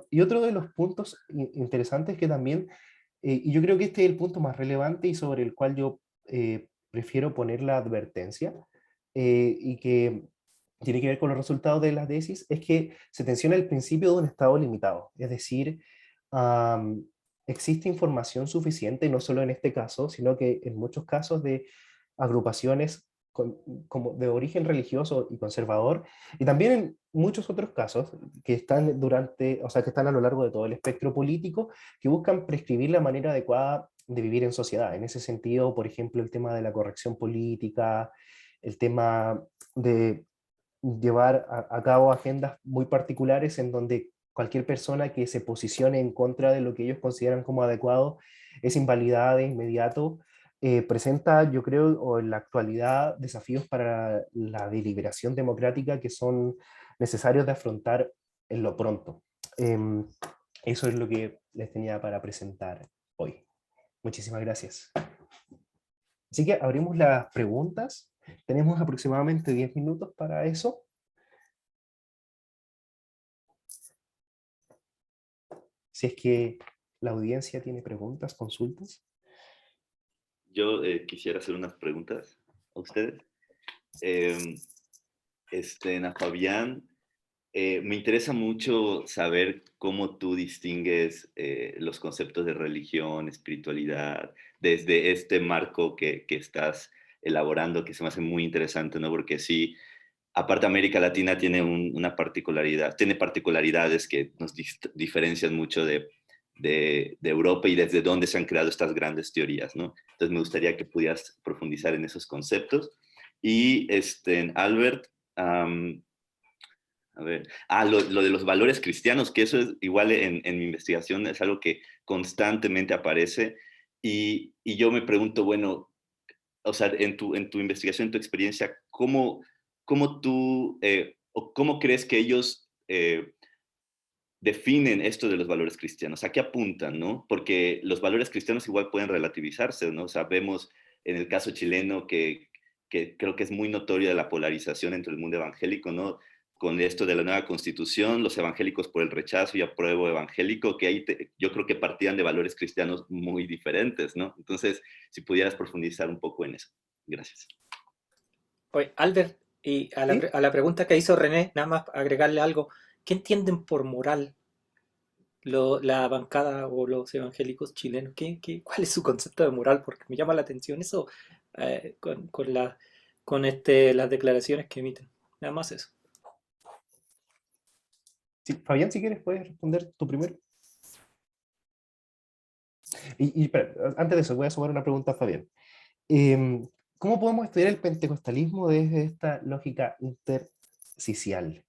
Y otro de los puntos interesantes que también, y yo creo que este es el punto más relevante y sobre el cual yo prefiero poner la advertencia, y que tiene que ver con los resultados de la tesis, es que se tensiona el principio de un estado limitado. Es decir, existe información suficiente, no solo en este caso, sino que en muchos casos de agrupaciones como de origen religioso y conservador, y también en muchos otros casos que están durante, o sea, que están a lo largo de todo el espectro político, que buscan prescribir la manera adecuada de vivir en sociedad. En ese sentido, por ejemplo, el tema de la corrección política, el tema de llevar a cabo agendas muy particulares en donde cualquier persona que se posicione en contra de lo que ellos consideran como adecuado es invalidada de inmediato, presenta, yo creo, o en la actualidad, desafíos para la deliberación democrática que son necesarios de afrontar en lo pronto. Eso es lo que les tenía para presentar hoy. Muchísimas gracias. Así que abrimos las preguntas. Tenemos aproximadamente 10 minutos para eso. Si es que la audiencia tiene preguntas, consultas.
Yo quisiera hacer unas preguntas a ustedes. A Fabián, me interesa mucho saber cómo tú distingues los conceptos de religión, espiritualidad, desde este marco que estás elaborando, que se me hace muy interesante, ¿no? Porque sí, aparte América Latina tiene una particularidad, tiene particularidades que nos diferencian mucho de Europa y desde dónde se han creado estas grandes teorías, ¿no? Entonces me gustaría que pudieras profundizar en esos conceptos. Y Albert, a ver, lo de los valores cristianos, que eso es igual en mi investigación, es algo que constantemente aparece y yo me pregunto, bueno, o sea, en tu investigación, en tu experiencia, ¿cómo tú, o cómo crees que ellos definen esto de los valores cristianos? ¿A qué apuntan, no? Porque los valores cristianos igual pueden relativizarse, ¿no? O sea, vemos en el caso chileno que creo que es muy notoria la polarización entre el mundo evangélico, ¿no? Con esto de la nueva constitución, los evangélicos por el rechazo y apruebo evangélico, que ahí yo creo que partían de valores cristianos muy diferentes, ¿no? Entonces, si pudieras profundizar un poco en eso. Gracias.
Oye, Albert, Y
¿Sí?
a la pregunta que hizo René, nada más agregarle algo. ¿Qué entienden por moral la bancada o los evangélicos chilenos? ¿Cuál es su concepto de moral? Porque me llama la atención eso con las declaraciones que emiten. Nada más eso.
Sí, Fabián, si quieres, puedes responder tú primero. Y espera, antes de eso, voy a sumar una pregunta a Fabián. Em, ¿Cómo podemos estudiar el pentecostalismo desde esta lógica intersticial?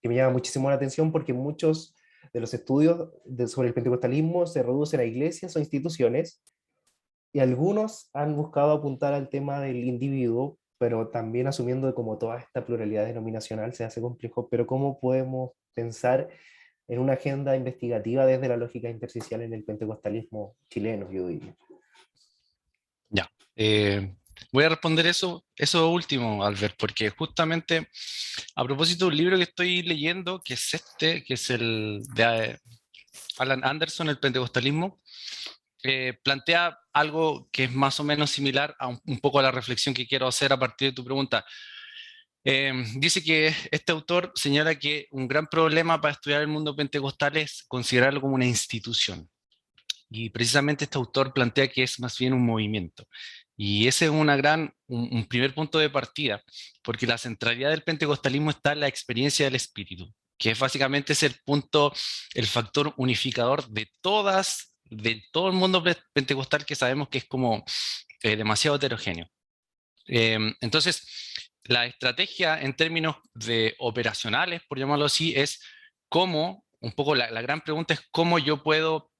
Que me llama muchísimo la atención porque muchos de los estudios sobre el pentecostalismo se reducen a iglesias o instituciones, y algunos han buscado apuntar al tema del individuo, pero también asumiendo que como toda esta pluralidad denominacional se hace complejo. Pero ¿cómo podemos pensar en una agenda investigativa desde la lógica intersticial en el pentecostalismo chileno, yo diría?
Ya. Voy a responder eso último, Albert, porque justamente a propósito de un libro que estoy leyendo, que es que es el de Alan Anderson, El Pentecostalismo, plantea algo que es más o menos similar a un poco a la reflexión que quiero hacer a partir de tu pregunta. Dice que este autor señala que un gran problema para estudiar el mundo pentecostal es considerarlo como una institución. Y precisamente este autor plantea que es más bien un movimiento. Y ese es un primer punto de partida, porque la centralidad del pentecostalismo está en la experiencia del Espíritu, que es básicamente ese punto, el factor unificador de todo el mundo pentecostal, que sabemos que es como demasiado heterogéneo. Entonces, la estrategia en términos de operacionales, por llamarlo así, es cómo, un poco la gran pregunta es cómo yo puedo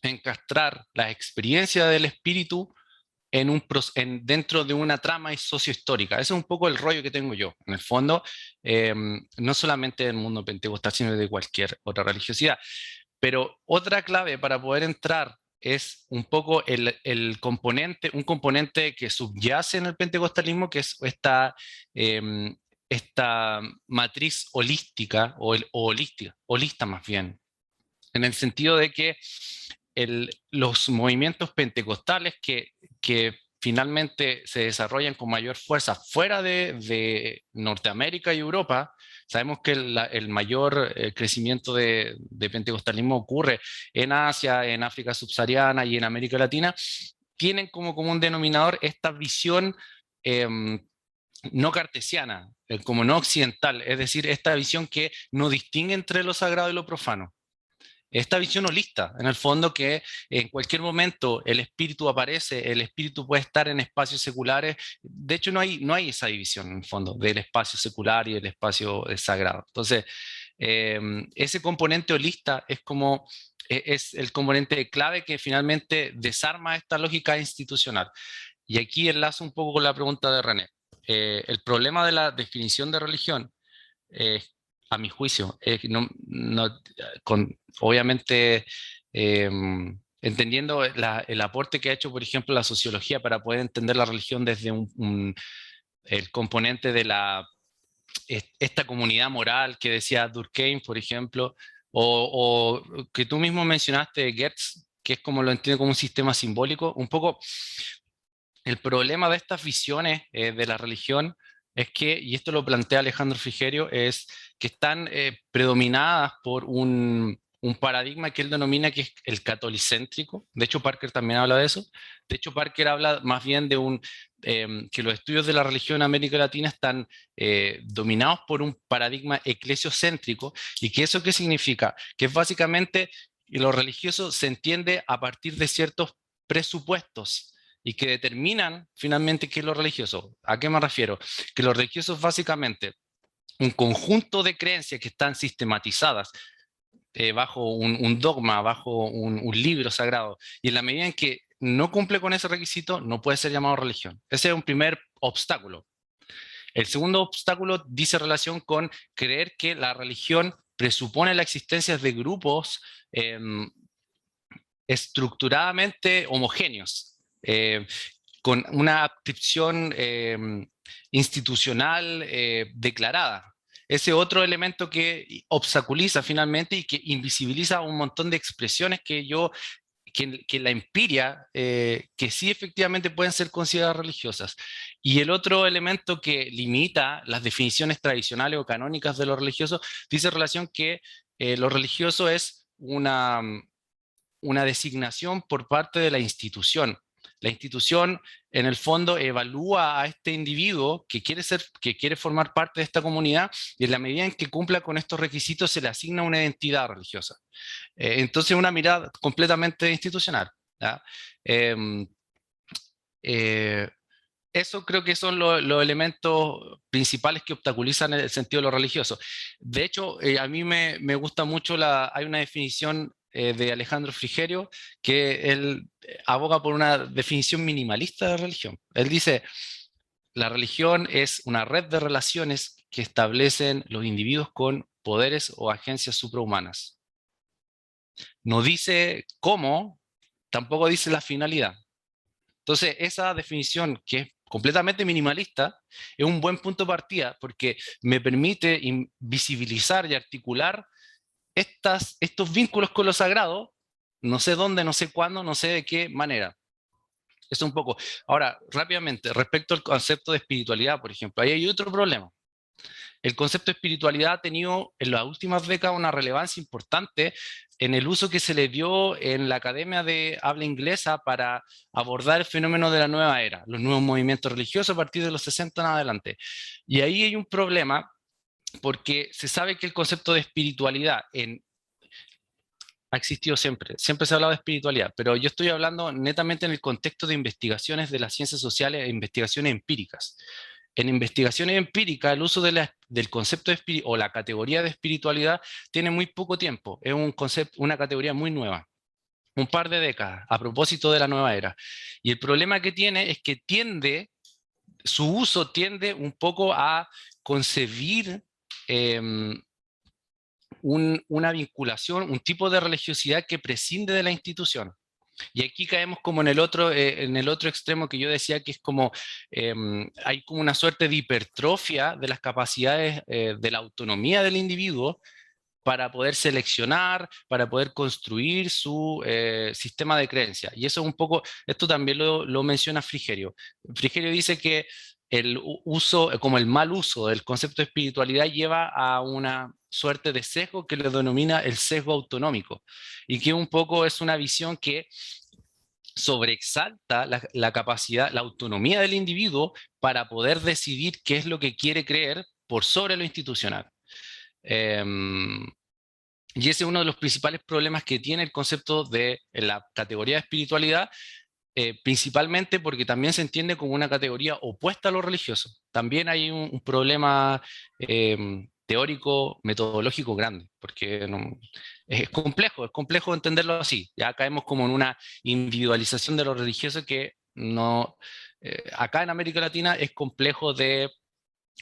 encastrar la experiencia del espíritu dentro de una trama sociohistórica. Ese es un poco el rollo que tengo yo, en el fondo, no solamente del mundo pentecostal, sino de cualquier otra religiosidad. Pero otra clave para poder entrar es un poco un componente que subyace en el pentecostalismo, que es esta matriz holística, holista más bien, en el sentido de que los movimientos pentecostales que finalmente se desarrollan con mayor fuerza fuera de Norteamérica y Europa, sabemos que el mayor crecimiento de pentecostalismo ocurre en Asia, en África subsahariana y en América Latina, tienen como común denominador esta visión no cartesiana, como no occidental, es decir, esta visión que no distingue entre lo sagrado y lo profano. Esta visión holista, en el fondo, que en cualquier momento el espíritu aparece, el espíritu puede estar en espacios seculares. De hecho, no hay esa división, en el fondo, del espacio secular y del espacio sagrado. Entonces, ese componente holista es el componente clave que finalmente desarma esta lógica institucional. Y aquí enlazo un poco con la pregunta de René. El problema de la definición de religión, eh, a mi juicio, obviamente entendiendo el aporte que ha hecho, por ejemplo, la sociología para poder entender la religión desde el componente de esta comunidad moral que decía Durkheim, por ejemplo, o que tú mismo mencionaste, Goetz, que es como lo entiende como un sistema simbólico. Un poco el problema de estas visiones de la religión es que, y esto lo plantea Alejandro Frigerio, es que están predominadas por un paradigma que él denomina que es el catolicéntrico. De hecho, Parker también habla de eso. De hecho, Parker habla más bien de que los estudios de la religión en América Latina están dominados por un paradigma eclesiocéntrico. ¿Y que eso qué significa? Que es básicamente que lo religioso se entiende a partir de ciertos presupuestos y que determinan finalmente qué es lo religioso. ¿A qué me refiero? Que lo religioso es básicamente un conjunto de creencias que están sistematizadas bajo un dogma, bajo un libro sagrado, y en la medida en que no cumple con ese requisito, no puede ser llamado religión. Ese es un primer obstáculo. El segundo obstáculo dice relación con creer que la religión presupone la existencia de grupos estructuradamente homogéneos, con una adscripción institucional declarada. Ese otro elemento que obstaculiza finalmente y que invisibiliza un montón de expresiones que la empiria, que sí efectivamente pueden ser consideradas religiosas. Y el otro elemento que limita las definiciones tradicionales o canónicas de lo religioso, dice relación que lo religioso es una designación por parte de la institución. La institución, en el fondo, evalúa a este individuo que quiere formar parte de esta comunidad, y en la medida en que cumpla con estos requisitos se le asigna una identidad religiosa. Entonces, una mirada completamente institucional, ¿ya? Em, eh, Eso creo que son los elementos principales que obstaculizan el sentido de lo religioso. De hecho, a mí me gusta mucho, hay una definición de Alejandro Frigerio, que él aboga por una definición minimalista de religión. Él dice, la religión es una red de relaciones que establecen los individuos con poderes o agencias suprahumanas. No dice cómo, tampoco dice la finalidad. Entonces, esa definición, que es completamente minimalista, es un buen punto de partida porque me permite visibilizar y articular estos vínculos con lo sagrado, no sé dónde, no sé cuándo, no sé de qué manera. Eso un poco. Ahora, rápidamente, respecto al concepto de espiritualidad, por ejemplo, ahí hay otro problema. El concepto de espiritualidad ha tenido en las últimas décadas una relevancia importante en el uso que se le dio en la Academia de Habla Inglesa para abordar el fenómeno de la nueva era, los nuevos movimientos religiosos a partir de los 60 en adelante. Y ahí hay un problema porque se sabe que el concepto de espiritualidad ha existido siempre, siempre se ha hablado de espiritualidad, pero yo estoy hablando netamente en el contexto de investigaciones de las ciencias sociales e investigaciones empíricas. En investigaciones empíricas, el uso del concepto de o la categoría de espiritualidad tiene muy poco tiempo, es un concepto, una categoría muy nueva, un par de décadas, a propósito de la nueva era. Y el problema que tiene es que su uso tiende un poco a concebir una vinculación, un tipo de religiosidad que prescinde de la institución. Y aquí caemos como en el otro extremo que yo decía, que es como hay como una suerte de hipertrofia de las capacidades de la autonomía del individuo para poder seleccionar, para poder construir su sistema de creencias. Y eso es un poco, esto también lo menciona Frigerio. Frigerio dice que el uso, como el mal uso del concepto de espiritualidad lleva a una suerte de sesgo que le denomina el sesgo autonómico, y que un poco es una visión que sobreexalta la capacidad, la autonomía del individuo para poder decidir qué es lo que quiere creer por sobre lo institucional. Y ese es uno de los principales problemas que tiene el concepto de la categoría de espiritualidad, principalmente porque también se entiende como una categoría opuesta a lo religioso. También hay un problema teórico, metodológico grande, porque es complejo entenderlo así. Ya caemos como en una individualización de lo religioso que no, acá en América Latina es complejo de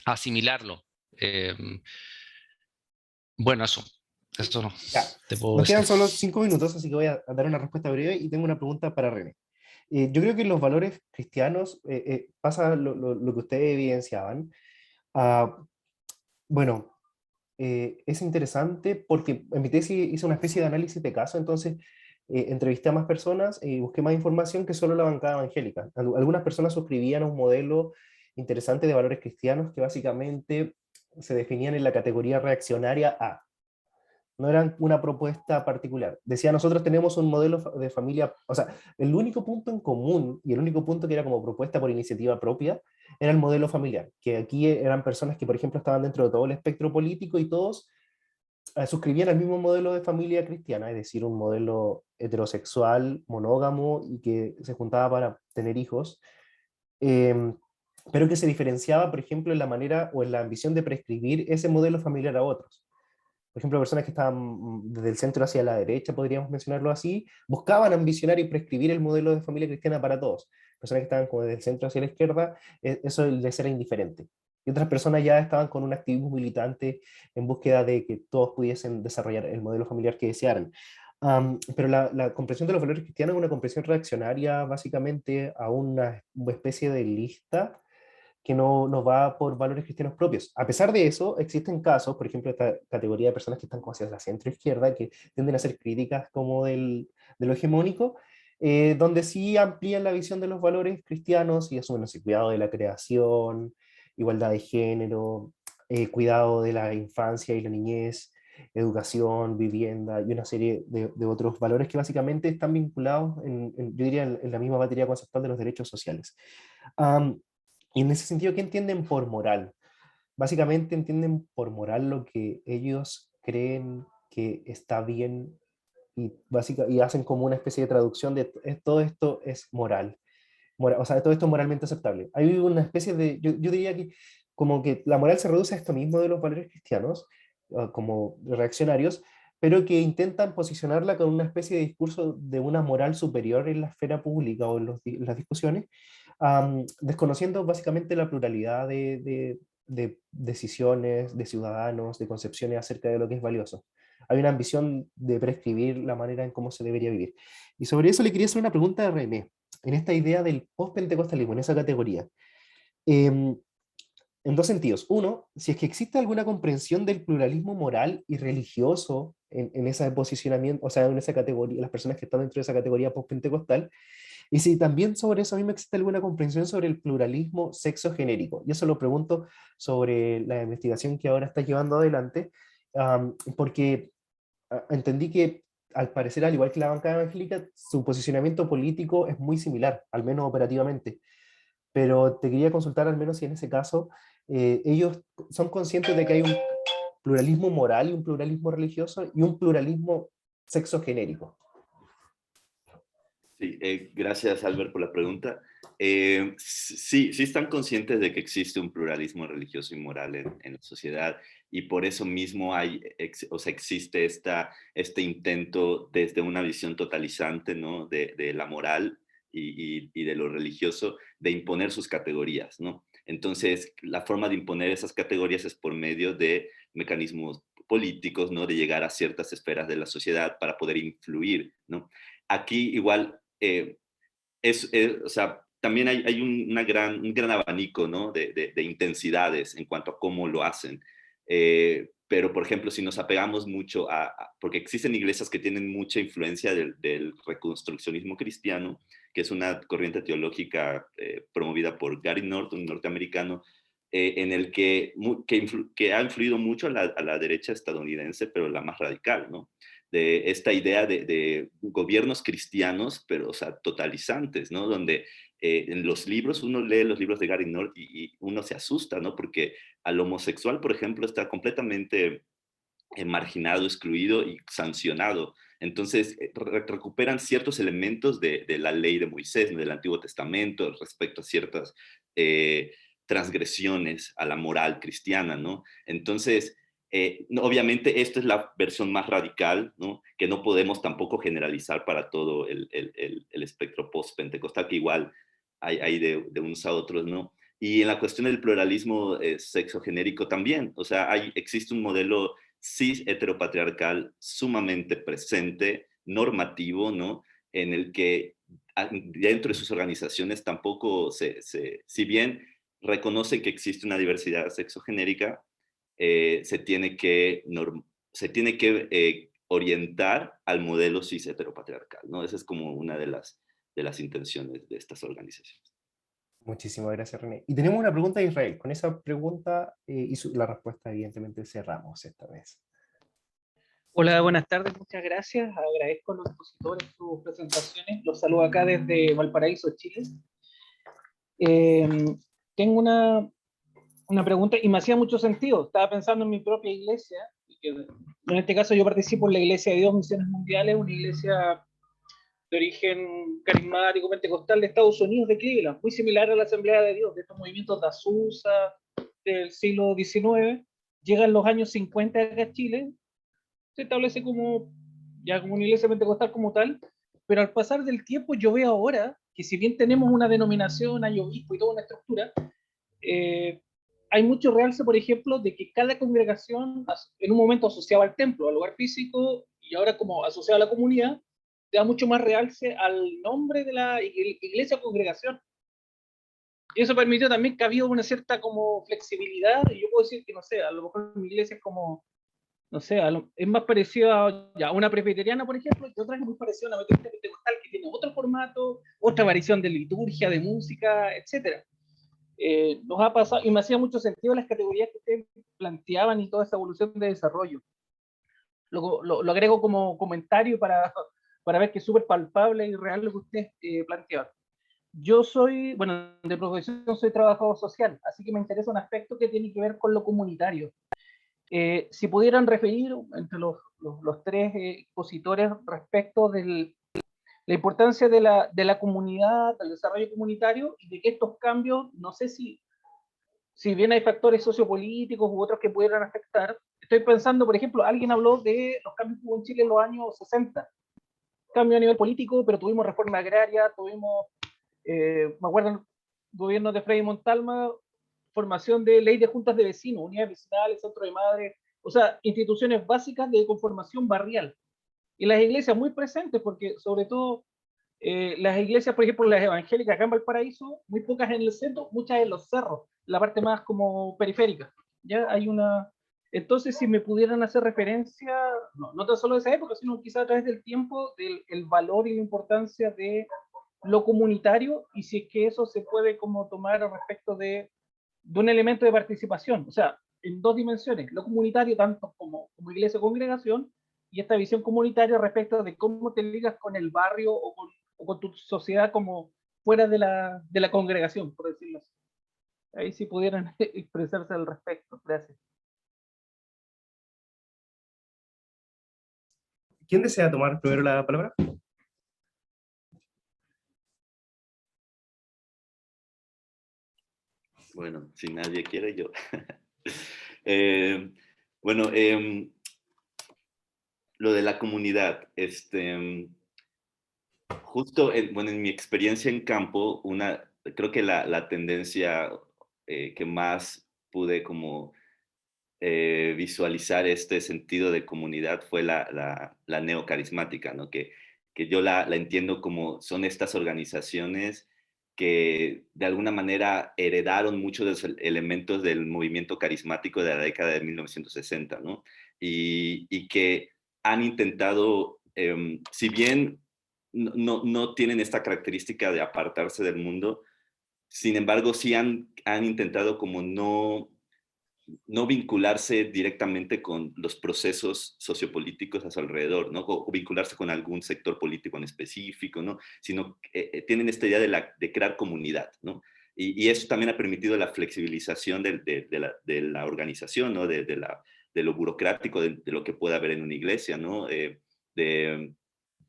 asimilarlo. Bueno, eso no
Ya.
te puedo
Nos
decir.
quedan solo 5 minutos, así que voy a dar una respuesta breve y tengo una pregunta para René. Yo creo que en los valores cristianos pasa lo que ustedes evidenciaban. Ah, bueno, es interesante porque en mi tesis hice una especie de análisis de caso, entonces entrevisté a más personas y busqué más información que solo la bancada evangélica. Algunas personas suscribían a un modelo interesante de valores cristianos que básicamente se definían en la categoría reaccionaria A. No eran una propuesta particular. Decía, nosotros tenemos un modelo de familia, o sea, el único punto en común y el único punto que era como propuesta por iniciativa propia era el modelo familiar, que aquí eran personas que, por ejemplo, estaban dentro de todo el espectro político y todos suscribían al mismo modelo de familia cristiana, es decir, un modelo heterosexual, monógamo y que se juntaba para tener hijos, eh, pero que se diferenciaba, por ejemplo, en la manera o en la ambición de prescribir ese modelo familiar a otros. Por ejemplo, personas que estaban desde el centro hacia la derecha, podríamos mencionarlo así, buscaban ambicionar y prescribir el modelo de familia cristiana para todos. Personas que estaban como desde el centro hacia la izquierda, eso les era indiferente. Y otras personas ya estaban con un activismo militante en búsqueda de que todos pudiesen desarrollar el modelo familiar que desearan. Pero la comprensión de los valores cristianos es una comprensión reaccionaria básicamente a una especie de lista que no va por valores cristianos propios. A pesar de eso, existen casos, por ejemplo, esta categoría de personas que están como hacia la centro-izquierda, que tienden a hacer críticas como de lo hegemónico, donde sí amplían la visión de los valores cristianos y asumen el cuidado de la creación, igualdad de género, cuidado de la infancia y la niñez, educación, vivienda y una serie de otros valores que básicamente están vinculados, yo diría, en la misma materia conceptual de los derechos sociales. Y en ese sentido, ¿qué entienden por moral? Básicamente entienden por moral lo que ellos creen que está bien y hacen como una especie de traducción de todo esto es moral. O sea, todo esto es moralmente aceptable. Hay una especie de, yo diría que como que la moral se reduce a esto mismo de los valores cristianos, como reaccionarios, pero que intentan posicionarla con una especie de discurso de una moral superior en la esfera pública o en las discusiones, desconociendo básicamente la pluralidad de decisiones, de ciudadanos, de concepciones acerca de lo que es valioso. Hay una ambición de prescribir la manera en cómo se debería vivir. Y sobre eso le quería hacer una pregunta a René, en esta idea del post-pentecostalismo, en esa categoría. Eh, en dos sentidos. Uno, si es que existe alguna comprensión del pluralismo moral y religioso en ese posicionamiento, o sea, en esa categoría, las personas que están dentro de esa categoría post-pentecostal, y si también sobre eso mismo existe alguna comprensión sobre el pluralismo sexogenérico. Y eso lo pregunto sobre la investigación que ahora está llevando adelante, porque entendí que al parecer, al igual que la bancada evangélica, su posicionamiento político es muy similar, al menos operativamente. Pero te quería consultar al menos si en ese caso ellos son conscientes de que hay un pluralismo moral y un pluralismo religioso y un pluralismo sexogenérico.
Sí, gracias Albert por la pregunta. Sí están conscientes de que existe un pluralismo religioso y moral en la sociedad y por eso mismo existe este intento desde una visión totalizante, ¿no? de la moral y de lo religioso de imponer sus categorías, ¿no? Entonces, la forma de imponer esas categorías es por medio de mecanismos políticos, ¿no? De llegar a ciertas esferas de la sociedad para poder influir, ¿no? Aquí igual o sea, también hay un gran abanico, ¿no? de intensidades en cuanto a cómo lo hacen. Pero, por ejemplo, si nos apegamos mucho porque existen iglesias que tienen mucha influencia del reconstruccionismo cristiano, que es una corriente teológica promovida por Gary Norton, un norteamericano, en el que ha influido mucho a la derecha estadounidense, pero la más radical, ¿no? De esta idea de gobiernos cristianos, pero, o sea, totalizantes, ¿no? Donde en los libros, uno lee los libros de Gary North y uno se asusta, ¿no? Porque al homosexual, por ejemplo, está completamente marginado, excluido y sancionado. Entonces, recuperan ciertos elementos de la ley de Moisés, ¿no? Del Antiguo Testamento, respecto a ciertas transgresiones a la moral cristiana, ¿no? Entonces, obviamente, esta es la versión más radical, ¿no? Que no podemos tampoco generalizar para todo el espectro post-pentecostal, que igual hay de unos a otros, ¿no? Y en la cuestión del pluralismo sexogenérico también, o sea, existe un modelo cis heteropatriarcal sumamente presente, normativo, ¿no? En el que dentro de sus organizaciones tampoco si bien reconoce que existe una diversidad sexogenérica, se tiene que orientar al modelo cis heteropatriarcal, ¿no? Esa es como una de las intenciones de estas organizaciones.
Muchísimas gracias, René. Y tenemos una pregunta de Israel. Con esa pregunta y la respuesta, evidentemente, cerramos esta vez.
Hola, buenas tardes, muchas gracias. Agradezco a los expositores sus presentaciones. Los saludo acá desde Valparaíso, Chile. Tengo una pregunta y me hacía mucho sentido. Estaba pensando en mi propia iglesia. Que en este caso yo participo en la Iglesia de Dios Misiones Mundiales, una iglesia de origen carismático pentecostal de Estados Unidos, de Cleveland, muy similar a la Asamblea de Dios, de estos movimientos de Azusa del siglo XIX. Llegan los años 50 acá a Chile, se establece como una iglesia pentecostal como tal, pero al pasar del tiempo yo veo ahora que si bien tenemos una denominación, hay obispo y toda una estructura, hay mucho realce, por ejemplo, de que cada congregación en un momento asociaba al templo, al lugar físico, y ahora como asociada a la comunidad, da mucho más realce al nombre de la iglesia o congregación. eso permitió también que había una cierta como flexibilidad, y yo puedo decir que, no sé, a lo mejor mi iglesia es como, no sé, es más parecido a ya, una presbiteriana, por ejemplo, y otra es muy parecida a una metodista pentecostal que tiene otro formato, otra variación de liturgia, de música, etcétera. Nos ha pasado, y me hacía mucho sentido las categorías que ustedes planteaban y toda esa evolución de desarrollo. Lo agrego como comentario para ver que es súper palpable y real lo que ustedes planteaban. Yo soy, bueno, de profesión soy trabajador social, así que me interesa un aspecto que tiene que ver con lo comunitario. Si pudieran referir entre los tres expositores respecto de la importancia de la comunidad, del desarrollo comunitario y de que estos cambios, no sé si bien hay factores sociopolíticos u otros que pudieran afectar, estoy pensando, por ejemplo, alguien habló de los cambios que hubo en Chile en los años 60, cambio a nivel político, pero tuvimos reforma agraria, tuvimos, me acuerdo, el gobierno de Frei Montalva, formación de ley de juntas de vecinos, unidades vecinales, centro de madres, o sea, instituciones básicas de conformación barrial. Y las iglesias muy presentes, porque sobre todo las iglesias, por ejemplo, las evangélicas acá en Valparaíso, muy pocas en el centro, muchas en los cerros, la parte más como periférica. Ya hay una. Entonces, si me pudieran hacer referencia, no tan solo de esa época, sino quizá a través del tiempo, del el valor y la importancia de lo comunitario, y si es que eso se puede como tomar respecto de un elemento de participación, o sea, en dos dimensiones, lo comunitario tanto como iglesia o congregación, y esta visión comunitaria respecto de cómo te ligas con el barrio o con tu sociedad como fuera de la congregación, por decirlo así. Ahí sí pudieran expresarse al respecto. Gracias.
¿Quién desea tomar primero la palabra?
Bueno, si nadie quiere, yo. Bueno, lo de la comunidad, justo bueno, en mi experiencia en campo, creo que la tendencia que más pude como visualizar este sentido de comunidad fue la neocarismática, ¿no? Que yo la entiendo como son estas organizaciones que de alguna manera heredaron muchos de los elementos del movimiento carismático de la década de 1960, ¿no? Y que han intentado, si bien no tienen esta característica de apartarse del mundo, sin embargo sí han intentado como no vincularse directamente con los procesos sociopolíticos a su alrededor, ¿no? O vincularse con algún sector político en específico, ¿no? Sino tienen esta idea de crear comunidad, ¿no? Y eso también ha permitido la flexibilización de la organización, ¿no? De lo burocrático, de lo que puede haber en una iglesia, ¿no? De,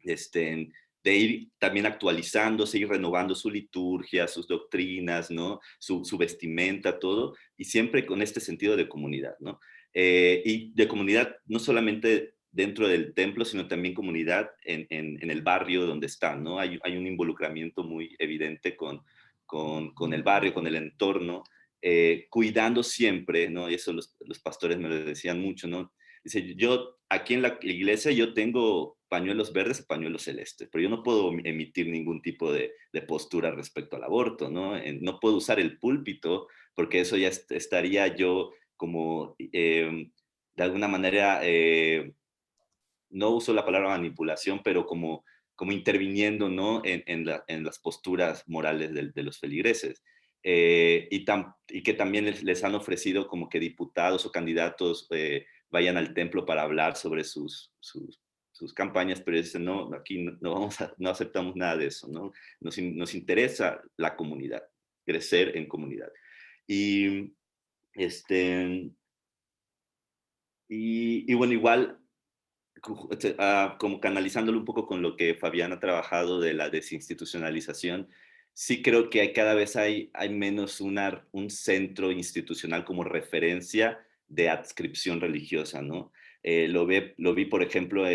este, de ir también actualizándose, ir renovando su liturgia, sus doctrinas, ¿no? Su vestimenta, todo, y siempre con este sentido de comunidad, ¿no? Y de comunidad no solamente dentro del templo, sino también comunidad en el barrio donde están, ¿no? Hay un involucramiento muy evidente con el barrio, con el entorno, cuidando siempre, ¿no? Y eso los pastores me lo decían mucho, ¿no? Dice, yo aquí en la iglesia yo tengo pañuelos verdes y pañuelos celestes, pero yo no puedo emitir ningún tipo de postura respecto al aborto, ¿no? No puedo usar el púlpito porque eso ya estaría yo como, de alguna manera, no uso la palabra manipulación, pero como interviniendo, ¿no? En las posturas morales de los feligreses. Y que también les han ofrecido como que diputados o candidatos vayan al templo para hablar sobre sus campañas, pero dicen, no, aquí no aceptamos nada de eso, ¿no? Nos interesa la comunidad, crecer en comunidad. Y, y bueno, igual, como canalizándolo un poco con lo que Fabián ha trabajado de la desinstitucionalización, sí creo que cada vez hay menos un centro institucional como referencia de adscripción religiosa, ¿no? Lo vi, por ejemplo,